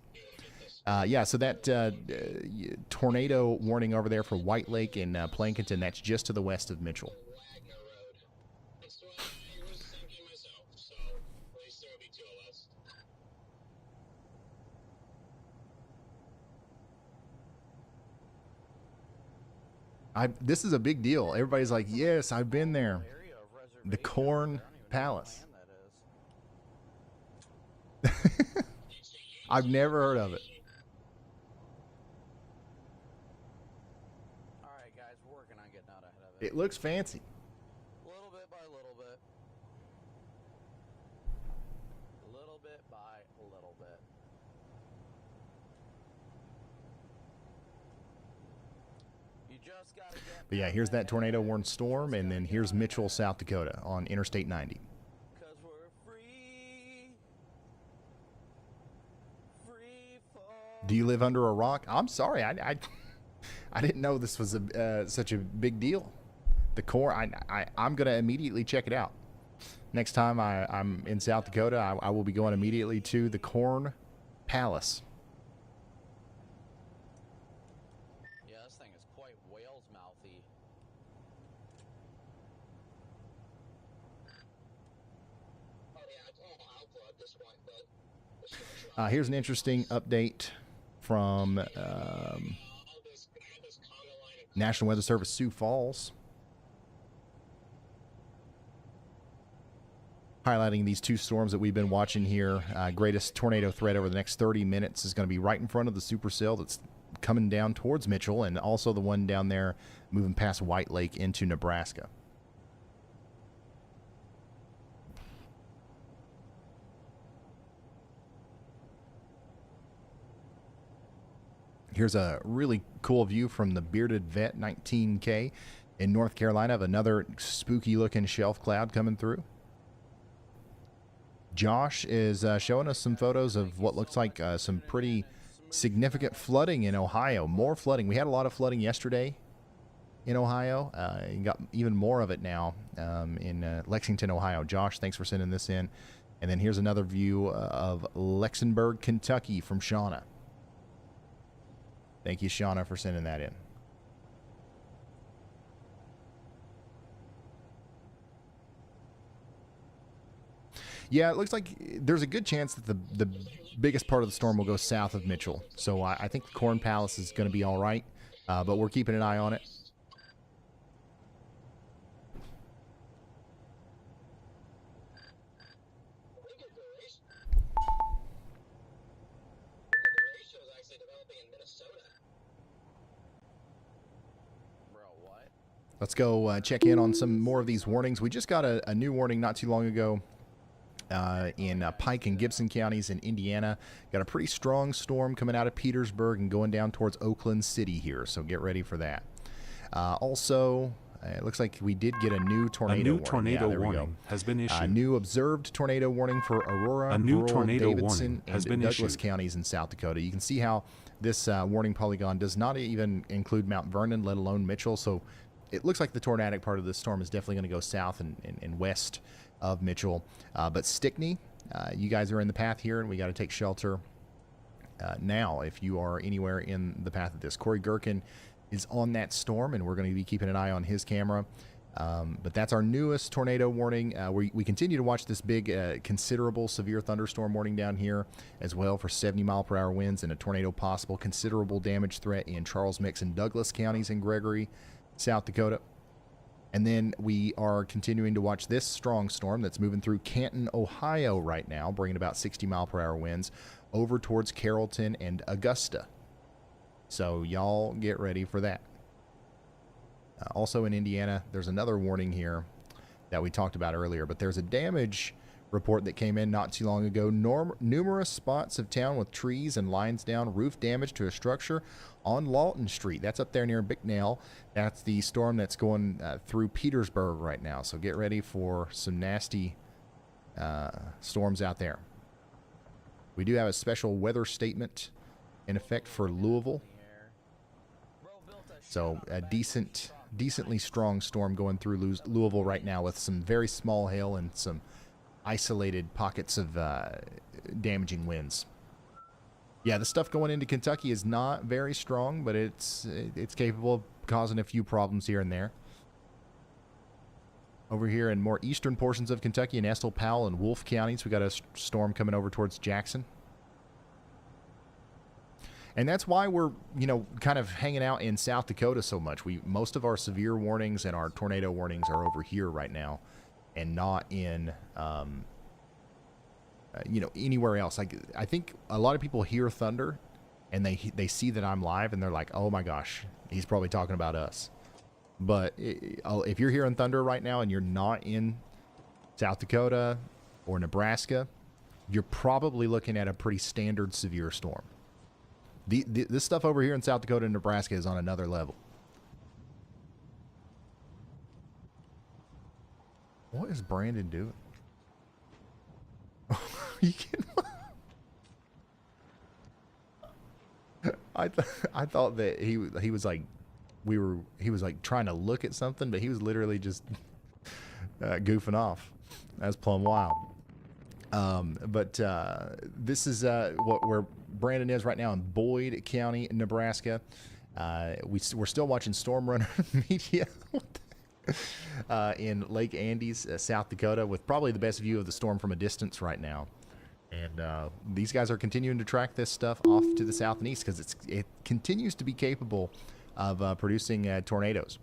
Yeah, so that tornado warning over there for White Lake and Plankinton, that's just to the west of Mitchell. Wagner Road. That's why I was thinking myself. So at least there will be two of us. This is a big deal. Everybody's like, yes, I've been there. Area of reservation. The Corn I don't even know Palace. what land that is. I've never heard of it. All right, guys, we're working on getting out ahead of it. It looks fancy. Little bit by little bit. Little bit by little bit. You just gotta get. But yeah, here's that tornado warned storm, and then here's Mitchell, South Dakota on Interstate 90. 'Cause we're free. Free fall. Do you live under a rock? I'm sorry, I didn't know this was such a big deal. The Corn, I'm gonna immediately check it out. Next time I'm in South Dakota, I will be going immediately to the Corn Palace. Yeah, this thing is quite whale's mouthy. Oh yeah, it's all outflow at this point, but the structure. Here's an interesting update from All this, I got this Conga line of National Weather Service Sioux Falls, highlighting these two storms that we've been watching here. Greatest tornado threat over the next 30 minutes is going to be right in front of the supercell that's coming down towards Mitchell, and also the one down there moving past White Lake into Nebraska. Here's a really cool view from the Bearded Vet 19K in North Carolina of another spooky looking shelf cloud coming through. Josh is showing us some photos of what looks like some pretty significant flooding in Ohio. More flooding. We had a lot of flooding yesterday in Ohio. You got even more of it now in Lexington, Ohio. Josh, thanks for sending this in. And then here's another view of Lexingburg, Kentucky from Shauna. Thank you, Shauna, for sending that in. Yeah, it looks like there's a good chance that the biggest part of the storm will go south of Mitchell. So I think the Corn Palace is going to be all right, but we're keeping an eye on it. Look at Horatio is actually developing in Minnesota. Bro, what? Let's go check in on some more of these warnings. We just got a new warning not too long ago in Pike and Gibson counties in Indiana. Got a pretty strong storm coming out of Petersburg and going down towards Oakland City here, so get ready for that. Also, it looks like we did get a new tornado A new warning. tornado Yeah, there we go. warning has been issued. A new observed tornado warning for Aurora, A new Rural, tornado Davidson, warning has and been Douglas issued. counties in South Dakota. You can see how this warning polygon does not even include Mount Vernon, let alone Mitchell. So it looks like the tornadic part of this storm is definitely going to go south and west of Mitchell. But Stickney, you guys are in the path here, and we got to take shelter now if you are anywhere in the path of this. Corey Gherkin is on that storm, and we're going to be keeping an eye on his camera. But that's our newest tornado warning. We continue to watch this big, considerable severe thunderstorm warning down here as well for 70-mile-per-hour winds and a tornado possible. Considerable damage threat in Charles Mix and Douglas counties in Gregory. South Dakota. And then we are continuing to watch this strong storm that's moving through Canton, Ohio right now, bringing about 60-mile-per-hour winds over towards Carrollton and Augusta. So y'all get ready for that. Also in Indiana, there's another warning here that we talked about earlier, but there's a damage report that came in not too long ago. Numerous spots of town with trees and lines down, roof damage to a structure on Lawton Street. That's up there near Bicknell. That's the storm that's going through Petersburg right now. So get ready for some nasty storms out there. We do have a special weather statement in effect for Louisville. So a decently strong storm going through Louisville right now with some very small hail and some isolated pockets of damaging winds. Yeah, the stuff going into Kentucky is not very strong, but it's capable of causing a few problems here and there. Over here in more eastern portions of Kentucky, in Estill, Powell, and Wolfe counties, we got a storm coming over towards Jackson. And that's why we're, kind of hanging out in South Dakota so much. Most of our severe warnings and our tornado warnings are over here right now, and not in, anywhere else. Like, I think a lot of people hear thunder, and they see that I'm live, and they're like, "Oh my gosh, he's probably talking about us." But if you're hearing thunder right now and you're not in South Dakota or Nebraska, you're probably looking at a pretty standard severe storm. This stuff over here in South Dakota and Nebraska is on another level. What is Brandon doing? You kidding? I thought that he was like he was like trying to look at something, but he was literally just goofing off. That's plumb wild. But this is where Brandon is right now in Boyd County, Nebraska. We're still watching Storm Runner Media in Lake Andes, South Dakota, with probably the best view of the storm from a distance right now. And these guys are continuing to track this stuff off to the south and east because it continues to be capable of producing tornadoes.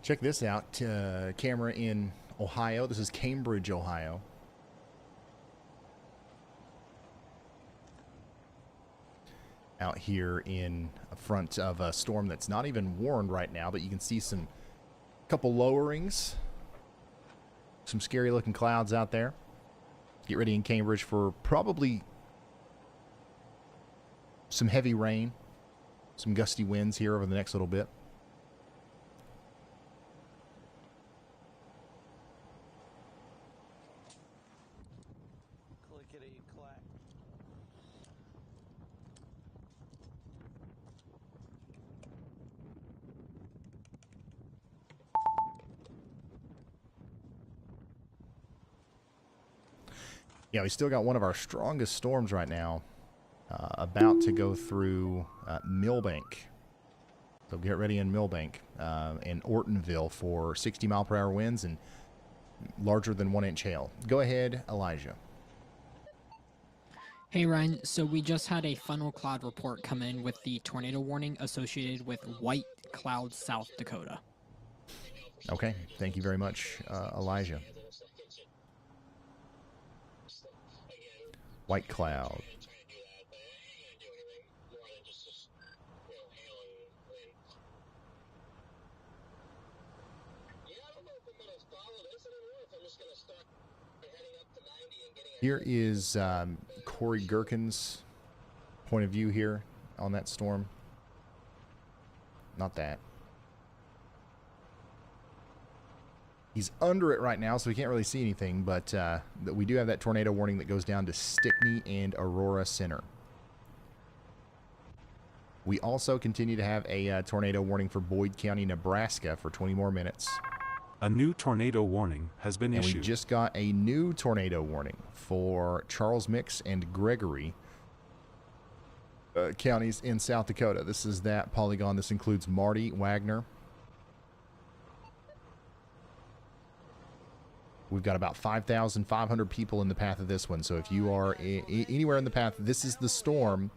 Check this out, camera in Ohio. This is Cambridge, Ohio. Out here in front of a storm that's not even warned right now, but you can see some couple lowerings. Some scary looking clouds out there. Get ready in Cambridge for probably some heavy rain, some gusty winds here over the next little bit. Clickety-clack. Yeah, we still got one of our strongest storms right now about to go through Millbank. So get ready in Millbank and Ortonville for 60-mile-per-hour winds and larger than 1-inch hail. Go ahead, Elijah. Hey Ryan, so we just had a funnel cloud report come in with the tornado warning associated with White Cloud, South Dakota. Okay, thank you very much, Elijah. White Cloud. Here is Corey Gherkin's point of view here on that storm. Not that. He's under it right now, so we can't really see anything, but we do have that tornado warning that goes down to Stickney and Aurora Center. We also continue to have a tornado warning for Boyd County, Nebraska for 20 more minutes. A new tornado warning has been And we issued. just got a new tornado warning for Charles Mix and Gregory counties in South Dakota. This is that polygon. This includes Marty, Wagner. We've got about 5,500 people in the path of this one. So if you are anywhere in the path, this is the storm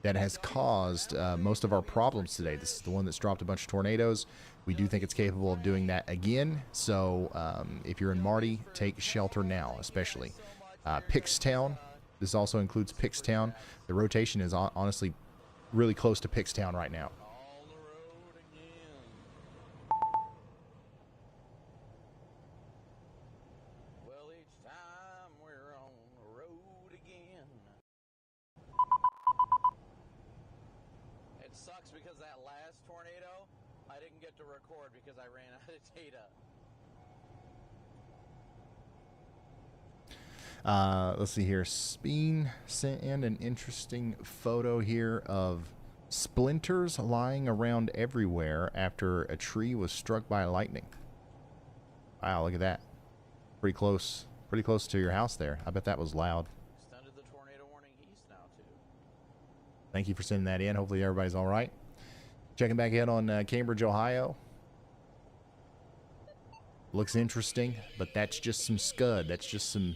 that has caused most of our problems today. This is the one that's dropped a bunch of tornadoes. We do think it's capable of doing that again. So if you're in Marty, take shelter now, especially. Pickstown. This also includes Pickstown. The rotation is honestly really close to Pickstown right now. Well, each time we're on the road again. It sucks because that last tornado, I didn't get to record because I ran out of data. Let's see here. Speen sent in an interesting photo here of splinters lying around everywhere after a tree was struck by lightning. Wow, look at that. Pretty close to your house there. I bet that was loud. Extended the tornado warning east now, too. Thank you for sending that in. Hopefully everybody's all right. Checking back in on Cambridge, Ohio. Looks interesting, but that's just some scud. That's just some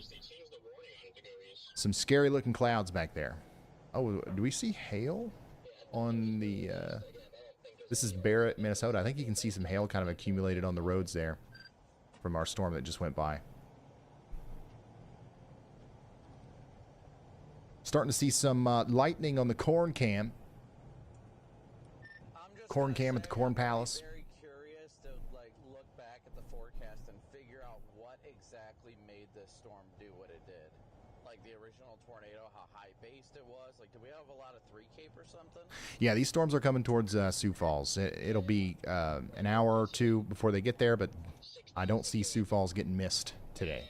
scary looking clouds back there. Oh, do we see hail on the this is Barrett, Minnesota. I think you can see some hail kind of accumulated on the roads there from our storm that just went by. Starting to see some lightning on the corn cam. Corn cam at the Corn Palace. Very curious to look back at the forecast and figure out what exactly made this storm do what it did. Like the original tornado, how high based it was. Like, do we have a lot of 3 Cape or something? Yeah, these storms are coming towards Sioux Falls. It'll be an hour or two before they get there, but I don't see Sioux Falls getting missed today.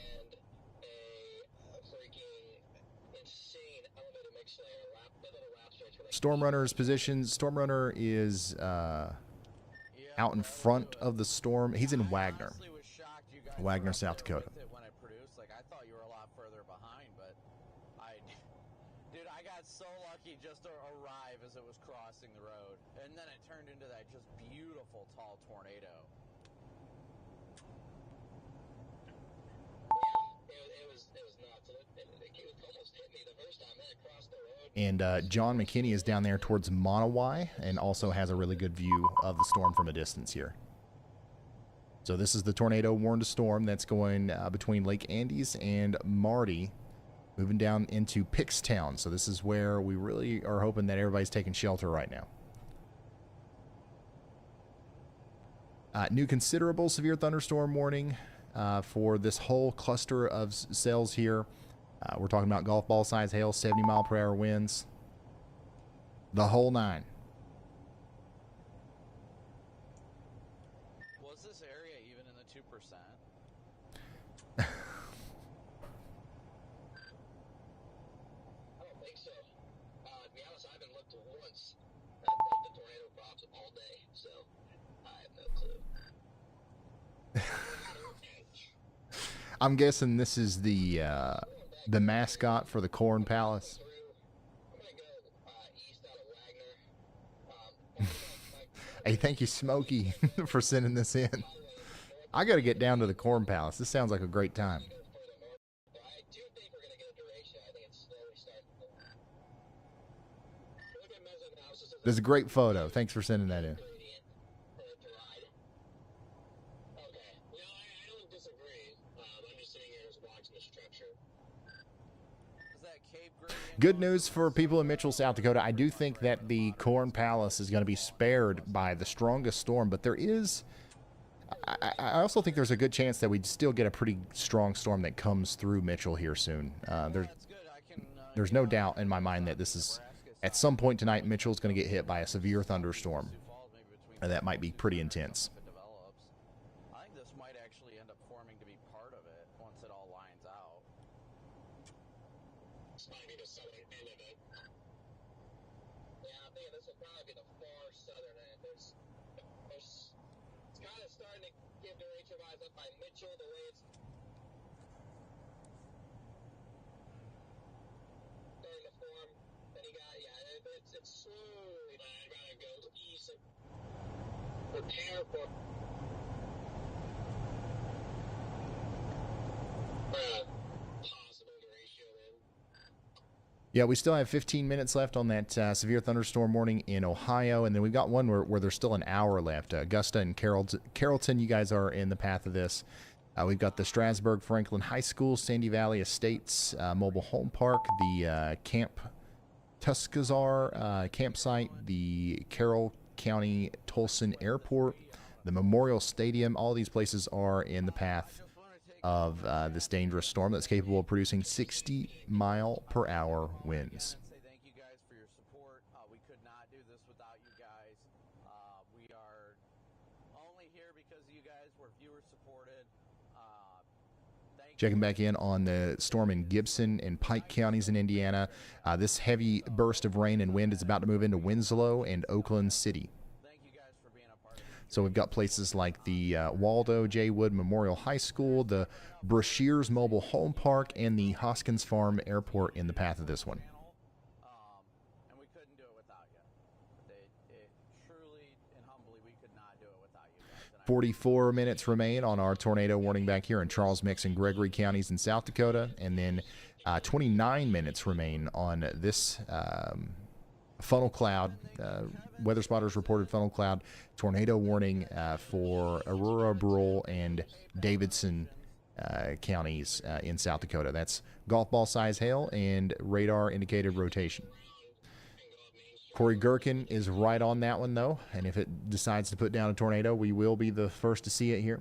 Storm Runner's position. Storm Runner is out in front of the storm. He's in Wagner. Wagner, South Dakota. When I produced, I thought you were a lot further behind, but dude, I got so lucky just to arrive as it was crossing the road, and then it turned into that just beautiful tall tornado. It was nuts. It almost hit me the first time that it crossed the road. And John McKinney is down there towards Monowai and also has a really good view of the storm from a distance here. So this is the tornado warned storm that's going between Lake Andes and Marty, moving down into Pickstown. So this is where we really are hoping that everybody's taking shelter right now. New considerable severe thunderstorm warning for this whole cluster of cells here. We're talking about golf ball size hail, 70-mile-per-hour winds, the whole 9. Was this area even in the 2%? I don't think so. To be honest, I haven't looked once at the tornado props all day, so I have no clue. I'm guessing this is the mascot for the Corn Palace. I'm gonna go east out of Wagner. Hey, thank you, Smokey, for sending this in. I got to get down to the Corn Palace. This sounds like a great time. I do think we're gonna get a duration. I think it's slowly starting. Look at Mesonet houses. There's a great photo. Thanks for sending that in. Okay. No, I don't disagree. I'm just sitting here just watching the structure. Is that Cape gradient? Good news for people in Mitchell, South Dakota. I do think that the Corn Palace is going to be spared by the strongest storm, but there is... I also think there's a good chance that we'd still get a pretty strong storm that comes through Mitchell here soon. There's no doubt in my mind that this is... At some point tonight, Mitchell's going to get hit by a severe thunderstorm. And that might be pretty intense. If it develops, I think this might actually end up forming to be part of it once it all lines out. This might be the southern end of it. Yeah, I'm thinking this will probably be the far southern end. It's kind of starting to give duration turbines up by Mitchell, the way it's starting to form. Then you got, it's slowly, man. I gotta go east and prepare for possible ratio, man. Yeah, we still have 15 minutes left on that severe thunderstorm warning in Ohio, and then we've got one where there's still an hour left. Augusta and Carrollton, you guys are in the path of this. We've got the Strasburg Franklin High School, Sandy Valley Estates, Mobile Home Park, the Camp Tuscazar campsite, the Carroll County Tolson Airport, the Memorial Stadium. All these places are in the path of this dangerous storm that's capable of producing 60-mile-per-hour winds. Say thank you guys for your support. We could not do this without you guys. We are only here because you guys were viewer supported. Checking back in on the storm in Gibson and Pike counties in Indiana. This heavy burst of rain and wind is about to move into Winslow and Oakland City. Thank you guys for being a part of it. So we've got places like the Waldo J. Wood Memorial High School, the Brashears Mobile Home Park, and the Hoskins Farm Airport in the path of this one. And we couldn't do it without you. It truly and humbly, we could not do it without you guys. And 44 minutes remain on our tornado warning back here in Charles Mix and Gregory counties in South Dakota, and then 29 minutes remain on this funnel cloud. Weather spotters reported funnel cloud tornado warning for Aurora, Brule, and Davidson counties in South Dakota. That's golf ball size hail and radar indicated rotation. Corey Gherkin is right on that one, though, and if it decides to put down a tornado, we will be the first to see it here.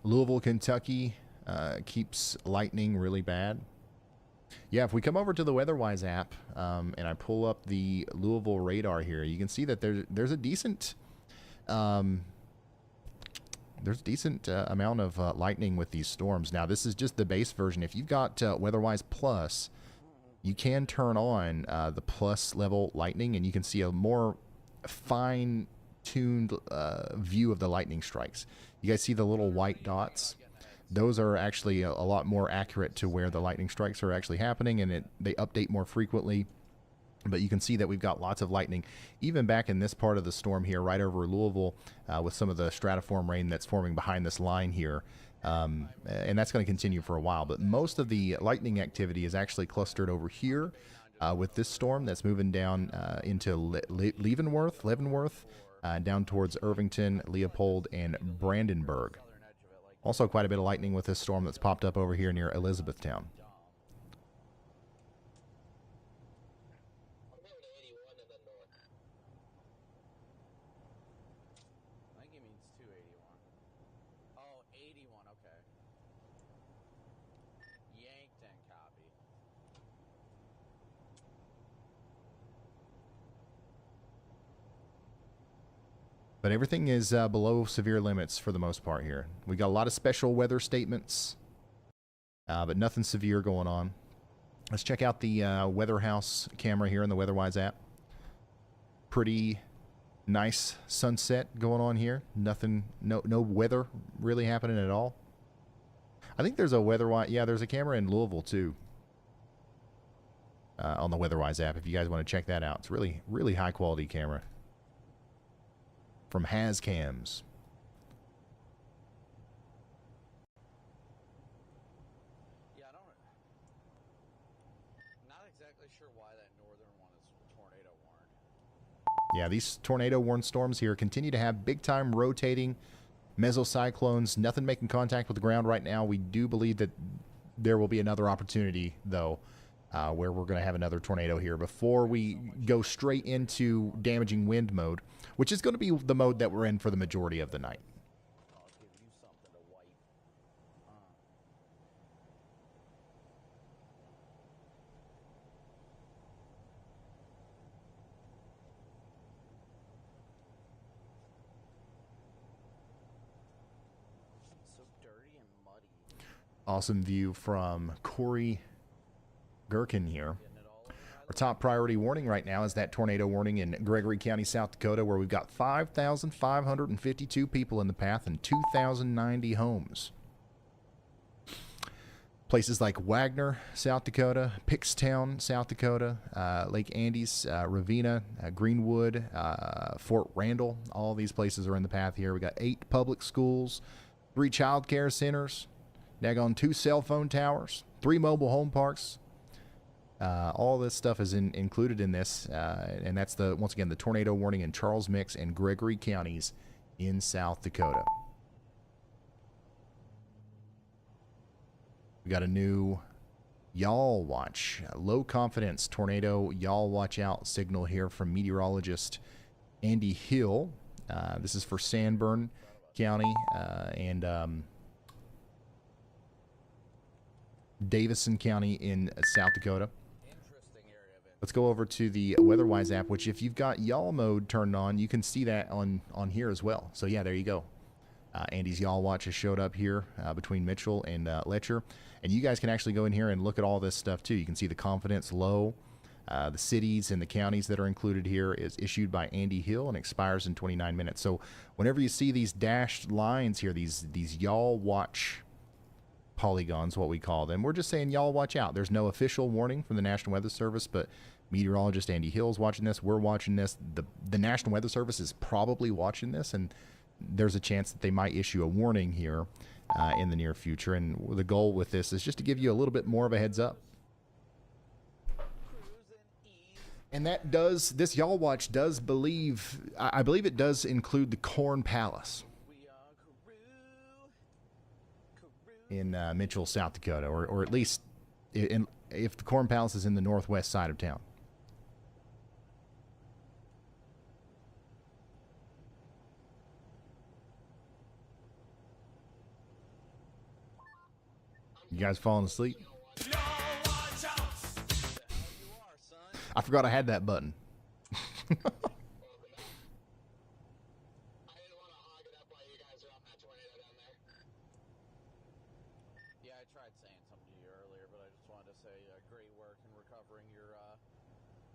Louisville, Kentucky keeps lightning really bad. Yeah, if we come over to the WeatherWise app and I pull up the Louisville radar here, you can see that there's a decent amount of lightning with these storms. Now, this is just the base version. If you've got WeatherWise Plus, you can turn on the plus level lightning, and you can see a more fine-tuned view of the lightning strikes. You guys see the little white dots? Those are actually a lot more accurate to where the lightning strikes are actually happening, and they update more frequently. But you can see that we've got lots of lightning, even back in this part of the storm here, right over Louisville, with some of the stratiform rain that's forming behind this line here. And that's going to continue for a while. But most of the lightning activity is actually clustered over here with this storm that's moving down into Leavenworth, down towards Irvington, Leopold, and Brandenburg. Also quite a bit of lightning with this storm that's popped up over here near Elizabethtown. I'm going to 81 in the north. I think it means 281. Oh, 81, okay. Yankton, copy. But everything is below severe limits for the most part here. We got a lot of special weather statements, but nothing severe going on. Let's check out the Weather House camera here in the WeatherWise app. Pretty nice sunset going on here. Nothing, no weather really happening at all. I think there's a WeatherWise, yeah, there's a camera in Louisville too. On the WeatherWise app, if you guys want to check that out. It's really, really high quality camera. From Hazcams. Yeah, I'm not exactly sure why that northern one is tornado warned. Yeah, these tornado warned storms here continue to have big time rotating mesocyclones. Nothing making contact with the ground right now. We do believe that there will be another opportunity, though, where we're going to have another tornado here before we go straight into damaging wind mode, which is going to be the mode that we're in for the majority of the night. I'll give you something to wipe. Awesome view from Corey Gherkin here. Our top priority warning right now is that tornado warning in Gregory County, South Dakota, where we've got 5,552 people in the path and 2,090 homes. Places like Wagner, South Dakota, Pickstown, South Dakota, Lake Andes, Ravenna, Greenwood, Fort Randall, all these places are in the path here. We got 8 public schools, 3 child care centers, daggone 2 cell phone towers, 3 mobile home parks. All this stuff is included in this, and that's once again the tornado warning in Charles Mix and Gregory counties in South Dakota. We got a new Y'all Watch, low confidence tornado Y'all Watch Out signal here from meteorologist Andy Hill. This is for Sanborn County and Davison County in South Dakota. Let's go over to the WeatherWise app, which if you've got Y'all mode turned on, you can see that on here as well. So yeah, there you go. Andy's Y'all Watch has showed up here between Mitchell and Letcher. And you guys can actually go in here and look at all this stuff too. You can see the confidence low. The cities and the counties that are included here is issued by Andy Hill and expires in 29 minutes. So whenever you see these dashed lines here, these Y'all Watch polygons, what we call them, we're just saying y'all watch out. There's no official warning from the National Weather Service, but meteorologist Andy Hill is watching this. We're watching this. The National Weather Service is probably watching this, and there's a chance that they might issue a warning here in the near future. And the goal with this is just to give you a little bit more of a heads up. And that this Y'all Watch does I believe it does include the Corn Palace in Mitchell, South Dakota, or at least if the Corn Palace is in the northwest side of town. You guys falling asleep? I forgot I had that button. Yeah, I tried saying something to you earlier, but I just wanted to say great work in recovering your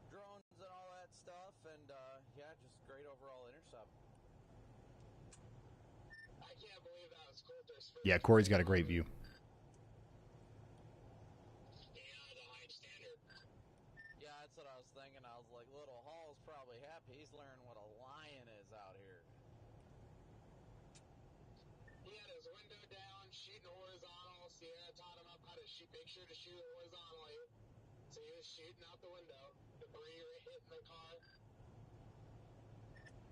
drones and all that stuff, and yeah, just great overall intercept. I can't believe that was Coulter's first. Yeah, Corey's got a great view. Yeah, that's what I was thinking. I was like, Little Hall's probably happy. He's learning what a lion is out here. He had his window down, shooting horizontal. Sierra taught him up how to make sure to shoot horizontally. So he was shooting out the window. Debris hitting the car.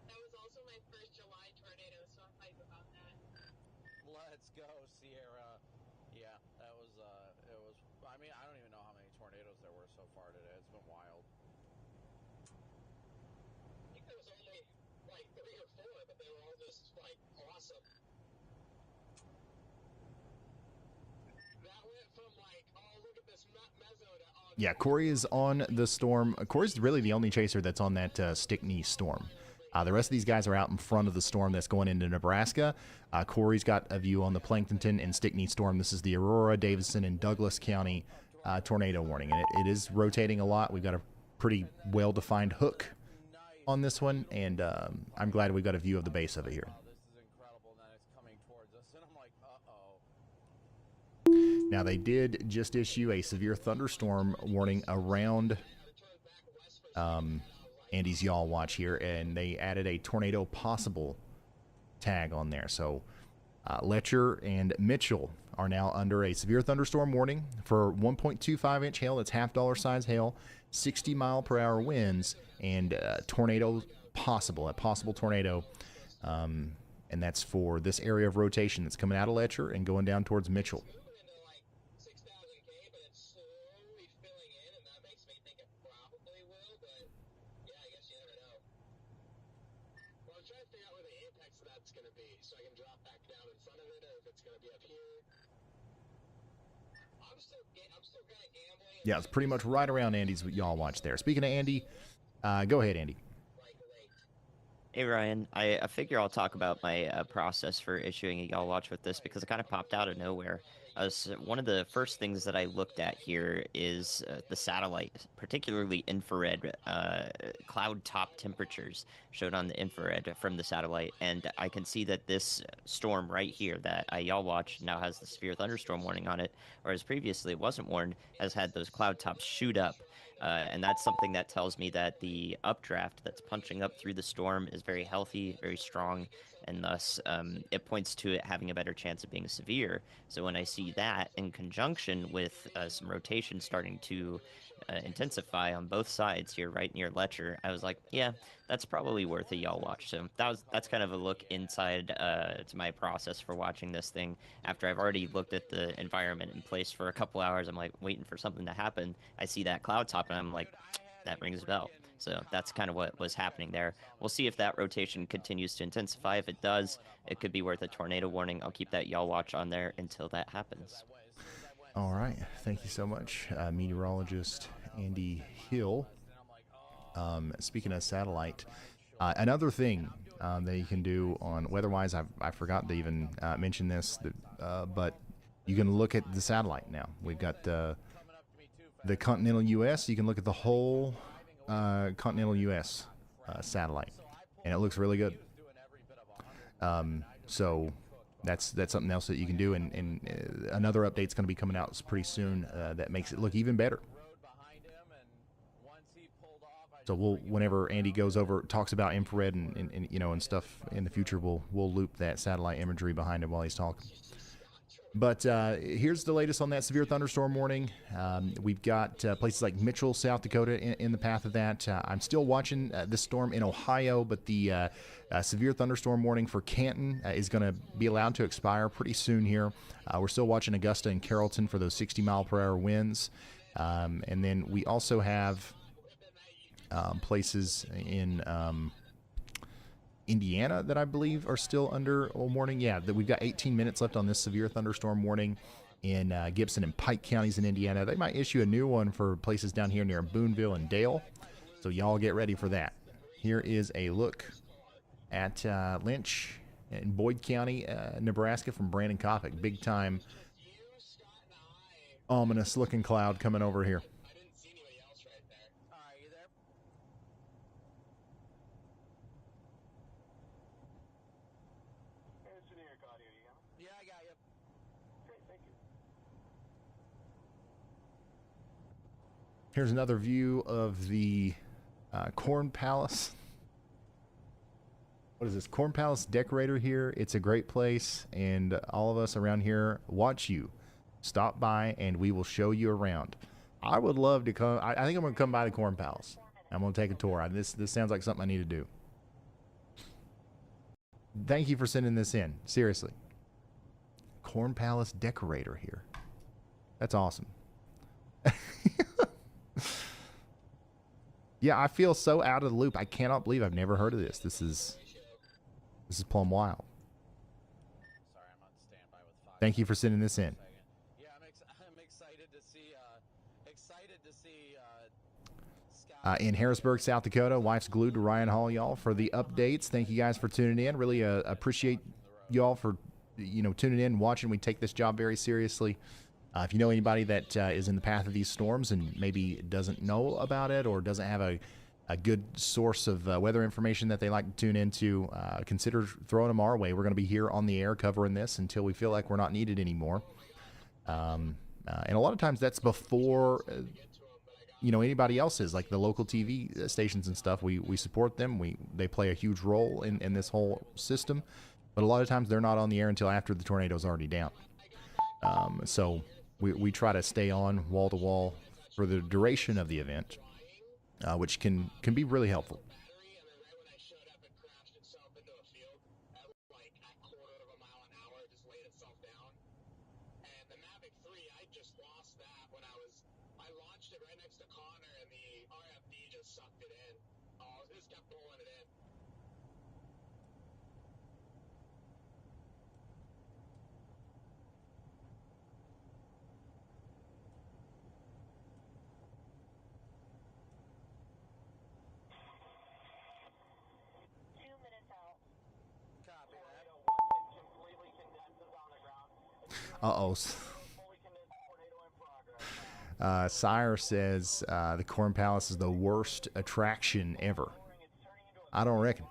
That was also my first July tornado, so I'm hype about that. Let's go, Sierra. Yeah, that was, it was, I mean, I don't even know how many tornadoes there were so far today. It's been wild. I think there was only like 3 or 4, but they were all just like awesome. That went from like, oh, look at this mezzo to, oh, Yeah, Corey is on the storm. Corey's really the only chaser that's on that Stickney storm. The rest of these guys are out in front of the storm that's going into Nebraska. Corey's got a view on the Planktonton and Stickney storm. This is the Aurora, Davison, and Douglas County tornado warning. And it is rotating a lot. We've got a pretty well-defined hook on this one, and I'm glad we got a view of the base of it here. This is incredible, and then it's coming towards us, and I'm like, uh-oh. Now, they did just issue a severe thunderstorm warning around Andy's Y'all Watch here, and they added a tornado possible tag on there. So Letcher and Mitchell are now under a severe thunderstorm warning for 1.25-inch hail. That's half-dollar size hail, 60-mile-per-hour winds, and tornado possible, a possible tornado. And that's for this area of rotation that's coming out of Letcher and going down towards Mitchell. Yeah, it's pretty much right around Andy's Y'all Watch there. Speaking of Andy, go ahead, Andy. Hey, Ryan. I figure I'll talk about my process for issuing a Y'all Watch with this because it kind of popped out of nowhere. So one of the first things that I looked at here is the satellite, particularly infrared cloud top temperatures showed on the infrared from the satellite, and I can see that this storm right here that y'all watched now has the severe thunderstorm warning on it, whereas previously it wasn't warned, has had those cloud tops shoot up. And that's something that tells me that the updraft that's punching up through the storm is very healthy, very strong, and thus it points to it having a better chance of being severe. So when I see that in conjunction with some rotation starting to intensify on both sides here, right near Letcher, I was like, yeah, that's probably worth a y'all watch. So that's kind of a look inside to my process for watching this thing. After I've already looked at the environment in place for a couple hours, I'm like waiting for something to happen. I see that cloud top, and I'm like, that rings a bell. So that's kind of what was happening there. We'll see if that rotation continues to intensify. If it does, it could be worth a tornado warning. I'll keep that y'all watch on there until that happens. All right. Thank you so much, meteorologist Andy Hill. Speaking of satellite, another thing that you can do on weather-wise, I forgot to even mention this, but you can look at the satellite now. We've got the continental U.S. You can look at the whole continental U.S. Satellite, and it looks really good. So that's something else that you can do, and another update's going to be coming out pretty soon that makes it look even better. So whenever Andy goes over, talks about infrared and you know, and stuff in the future, we'll loop that satellite imagery behind him while he's talking. But here's the latest on that severe thunderstorm warning. We've got places like Mitchell, South Dakota in the path of that. I'm still watching this storm in Ohio, but the severe thunderstorm warning for Canton is going to be allowed to expire pretty soon here. We're still watching Augusta and Carrollton for those 60-mile-per-hour winds. And then we also have places in Indiana that I believe are still under a warning. Yeah, that we've got 18 minutes left on this severe thunderstorm warning in Gibson and Pike counties in Indiana. They might issue a new one for places down here near Boonville and Dale. So y'all get ready for that. Here is a look at Lynch in Boyd County, Nebraska from Brandon Kopic. Big time ominous looking cloud coming over here. Here's another view of the Corn Palace. What is this? Corn Palace Decorator here. It's a great place, and all of us around here watch you. Stop by, and we will show you around. I would love to come. I think I'm going to come by the Corn Palace. I'm going to take a tour. This sounds like something I need to do. Thank you for sending this in. Seriously. Corn Palace Decorator here. That's awesome. Yeah, I feel so out of the loop. I cannot believe I've never heard of this. This is plumb wild. Thank you for sending this in. Yeah, I'm excited to see. In Harrisburg, South Dakota, wife's glued to Ryan Hall, y'all, for the updates. Thank you guys for tuning in. Really appreciate y'all for tuning in, watching. We take this job very seriously. If you know anybody that is in the path of these storms and maybe doesn't know about it or doesn't have a good source of weather information that they like to tune into, consider throwing them our way. We're going to be here on the air covering this until we feel like we're not needed anymore. And a lot of times that's before anybody else is, like the local TV stations and stuff. We support them. They play a huge role in this whole system. But a lot of times they're not on the air until after the tornado's already down. So we try to stay on wall to wall for the duration of the event, which can be really helpful. Uh-oh. Sire says the Corn Palace is the worst attraction ever. I don't reckon.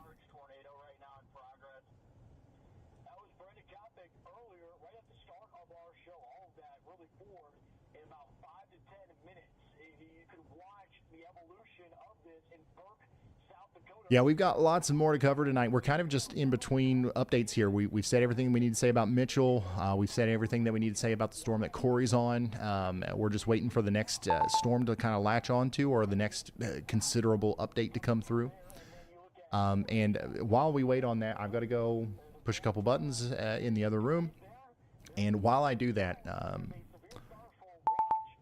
Yeah, we've got lots more to cover tonight. We're kind of just in between updates here. We've said everything we need to say about Mitchell. We've said everything that we need to say about the storm that Corey's on. We're just waiting for the next storm to kind of latch onto, or the next considerable update to come through. And while we wait on that, I've got to go push a couple buttons in the other room. And while I do that,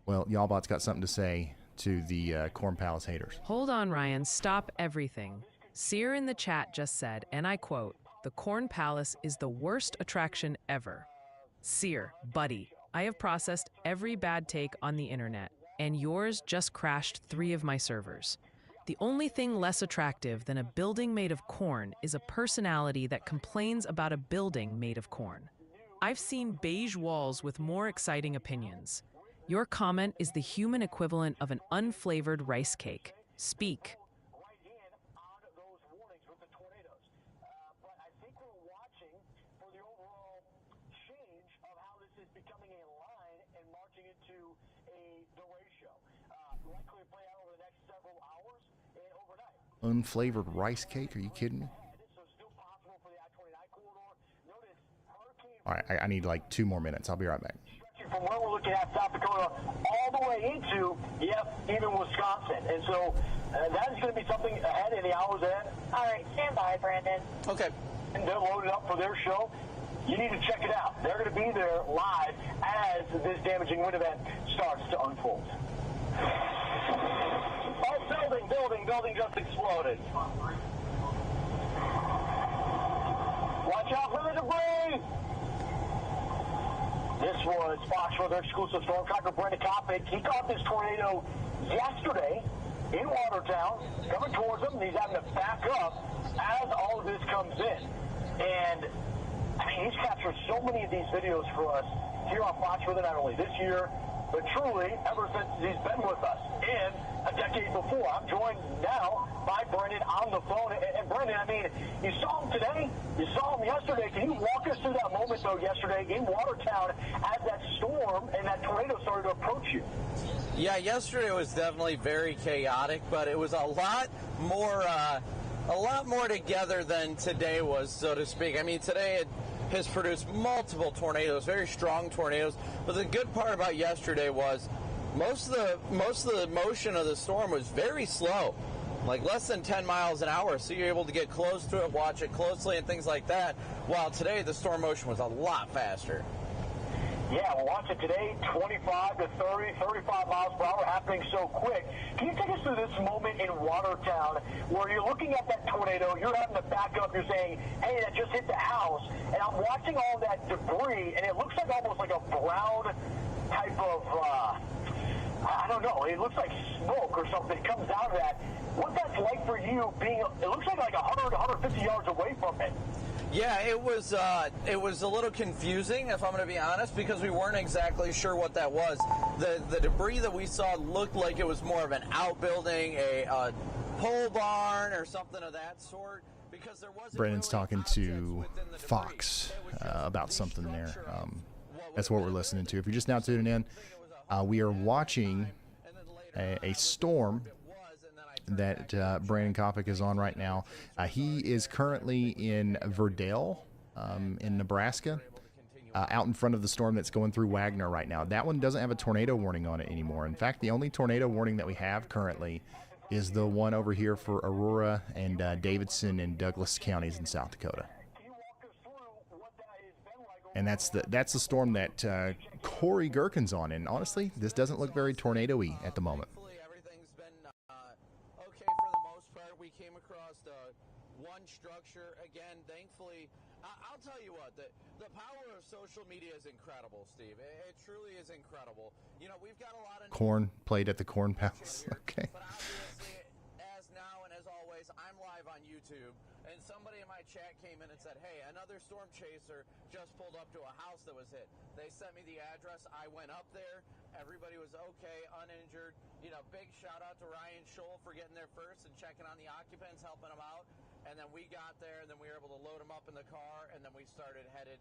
well, Y'allbot's got something to say to the Corn Palace haters. Hold on, Ryan. Stop everything. Sear in the chat just said, and I quote, "The Corn Palace is the worst attraction ever." Sear, buddy, I have processed every bad take on the internet, and yours just crashed 3 of my servers. The only thing less attractive than a building made of corn is a personality that complains about a building made of corn. I've seen beige walls with more exciting opinions. Your comment is the human equivalent of an unflavored rice cake. Speak. Unflavored rice cake? Are you kidding me? All right, I need like 2 more minutes. I'll be right back. From where we're looking at South Dakota all the way into, even Wisconsin. And so that is going to be something ahead in the hours ahead. All right, stand by, Brandon. Okay. And they're loaded up for their show. You need to check it out. They're going to be there live as this damaging wind event starts to unfold. Oh, building just exploded. Watch out for the debris. This was Fox Weather exclusive storm tracker Brenda Coppett. He caught this tornado yesterday in Watertown, coming towards him. He's having to back up as all of this comes in. And, I mean, he's captured so many of these videos for us here on Fox Weather, not only this year, but truly ever since he's been with us. And a decade before. I'm joined now by Brendan on the phone. And Brendan, I mean, you saw him today. You saw him yesterday. Can you walk us through that moment, though, yesterday in Watertown as that storm and that tornado started to approach you? Yeah, yesterday was definitely very chaotic, but it was a lot more together than today was, so to speak. I mean, today it has produced multiple tornadoes, very strong tornadoes. But the good part about yesterday was most of the motion of the storm was very slow, like less than 10 miles an hour. So you're able to get close to it, watch it closely, and things like that. While today the storm motion was a lot faster. Yeah, we'll watch it today, 25 to 30, 35 miles per hour, happening so quick. Can you take us through this moment in Watertown where you're looking at that tornado, you're having to back up, you're saying, hey, that just hit the house, and I'm watching all that debris, and it looks like almost like a brown type of, I don't know, it looks like smoke or something comes out of that. What that's like for you being, it looks like 100, 150 yards away from it. Yeah, it was a little confusing, if I'm going to be honest, because we weren't exactly sure what that was. The debris that we saw looked like it was more of an outbuilding, a pole barn, or something of that sort. Because there wasn't. Brandon's talking to Fox about something there. That's what we're listening to. If you're just now tuning in, we are watching a storm that Brandon Kopic is on right now. He is currently in Verdale, in Nebraska, out in front of the storm that's going through Wagner right now. That one doesn't have a tornado warning on it anymore. In fact, the only tornado warning that we have currently is the one over here for Aurora and Davidson and Douglas counties in South Dakota. And that's the storm that Corey Gherkin's on. And honestly, this doesn't look very tornado-y at the moment. Structure again, thankfully. I'll tell you what, the power of social media is incredible, Steve. It truly is incredible. You know, we've got a lot of corn played at the Corn Palace. Okay. But obviously, as now and as always, I'm live on YouTube, and somebody in my chat came in and said, hey, another another storm chaser just pulled up to a house that was hit. They sent me the address. I went up there. Everybody was okay, uninjured. You know, big shout out to Ryan Scholl for getting there first and checking on the occupants, helping them out. And then we got there, and then we were able to load them up in the car, and then we started headed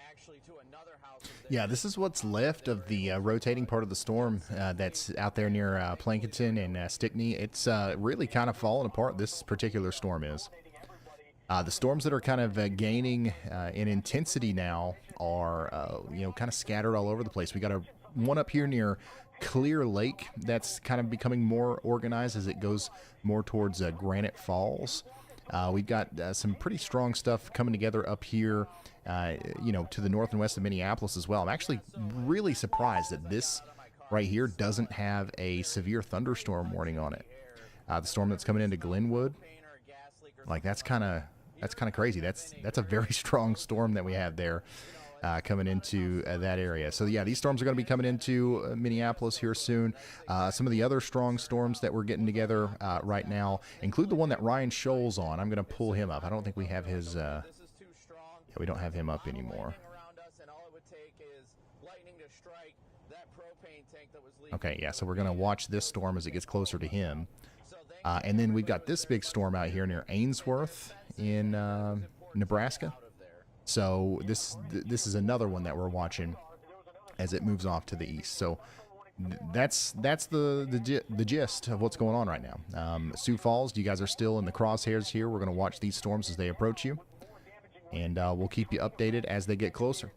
actually to another house. Yeah, this is what's left of the rotating part of the storm that's out there near Plankinton and Stickney. It's really kind of falling apart, this particular storm is. The storms that are kind of gaining in intensity now are, kind of scattered all over the place. We got one up here near Clear Lake that's kind of becoming more organized as it goes more towards Granite Falls. We've got some pretty strong stuff coming together up here, to the north and west of Minneapolis as well. I'm actually really surprised that this right here doesn't have a severe thunderstorm warning on it. The storm that's coming into Glenwood, like that's kind of crazy. That's a very strong storm that we have there coming into that area. So yeah, these storms are going to be coming into Minneapolis here soon. Some of the other strong storms that we're getting together right now include the one that Ryan Scholl's on. I'm going to pull him up. I don't think we have his. We don't have him up anymore. Okay, yeah. So we're going to watch this storm as it gets closer to him. And then we've got this big storm out here near Ainsworth in Nebraska. So this is another one that we're watching as it moves off to the east. So that's the gist of what's going on right now. Sioux Falls, you guys are still in the crosshairs here. We're going to watch these storms as they approach you, and we'll keep you updated as they get closer.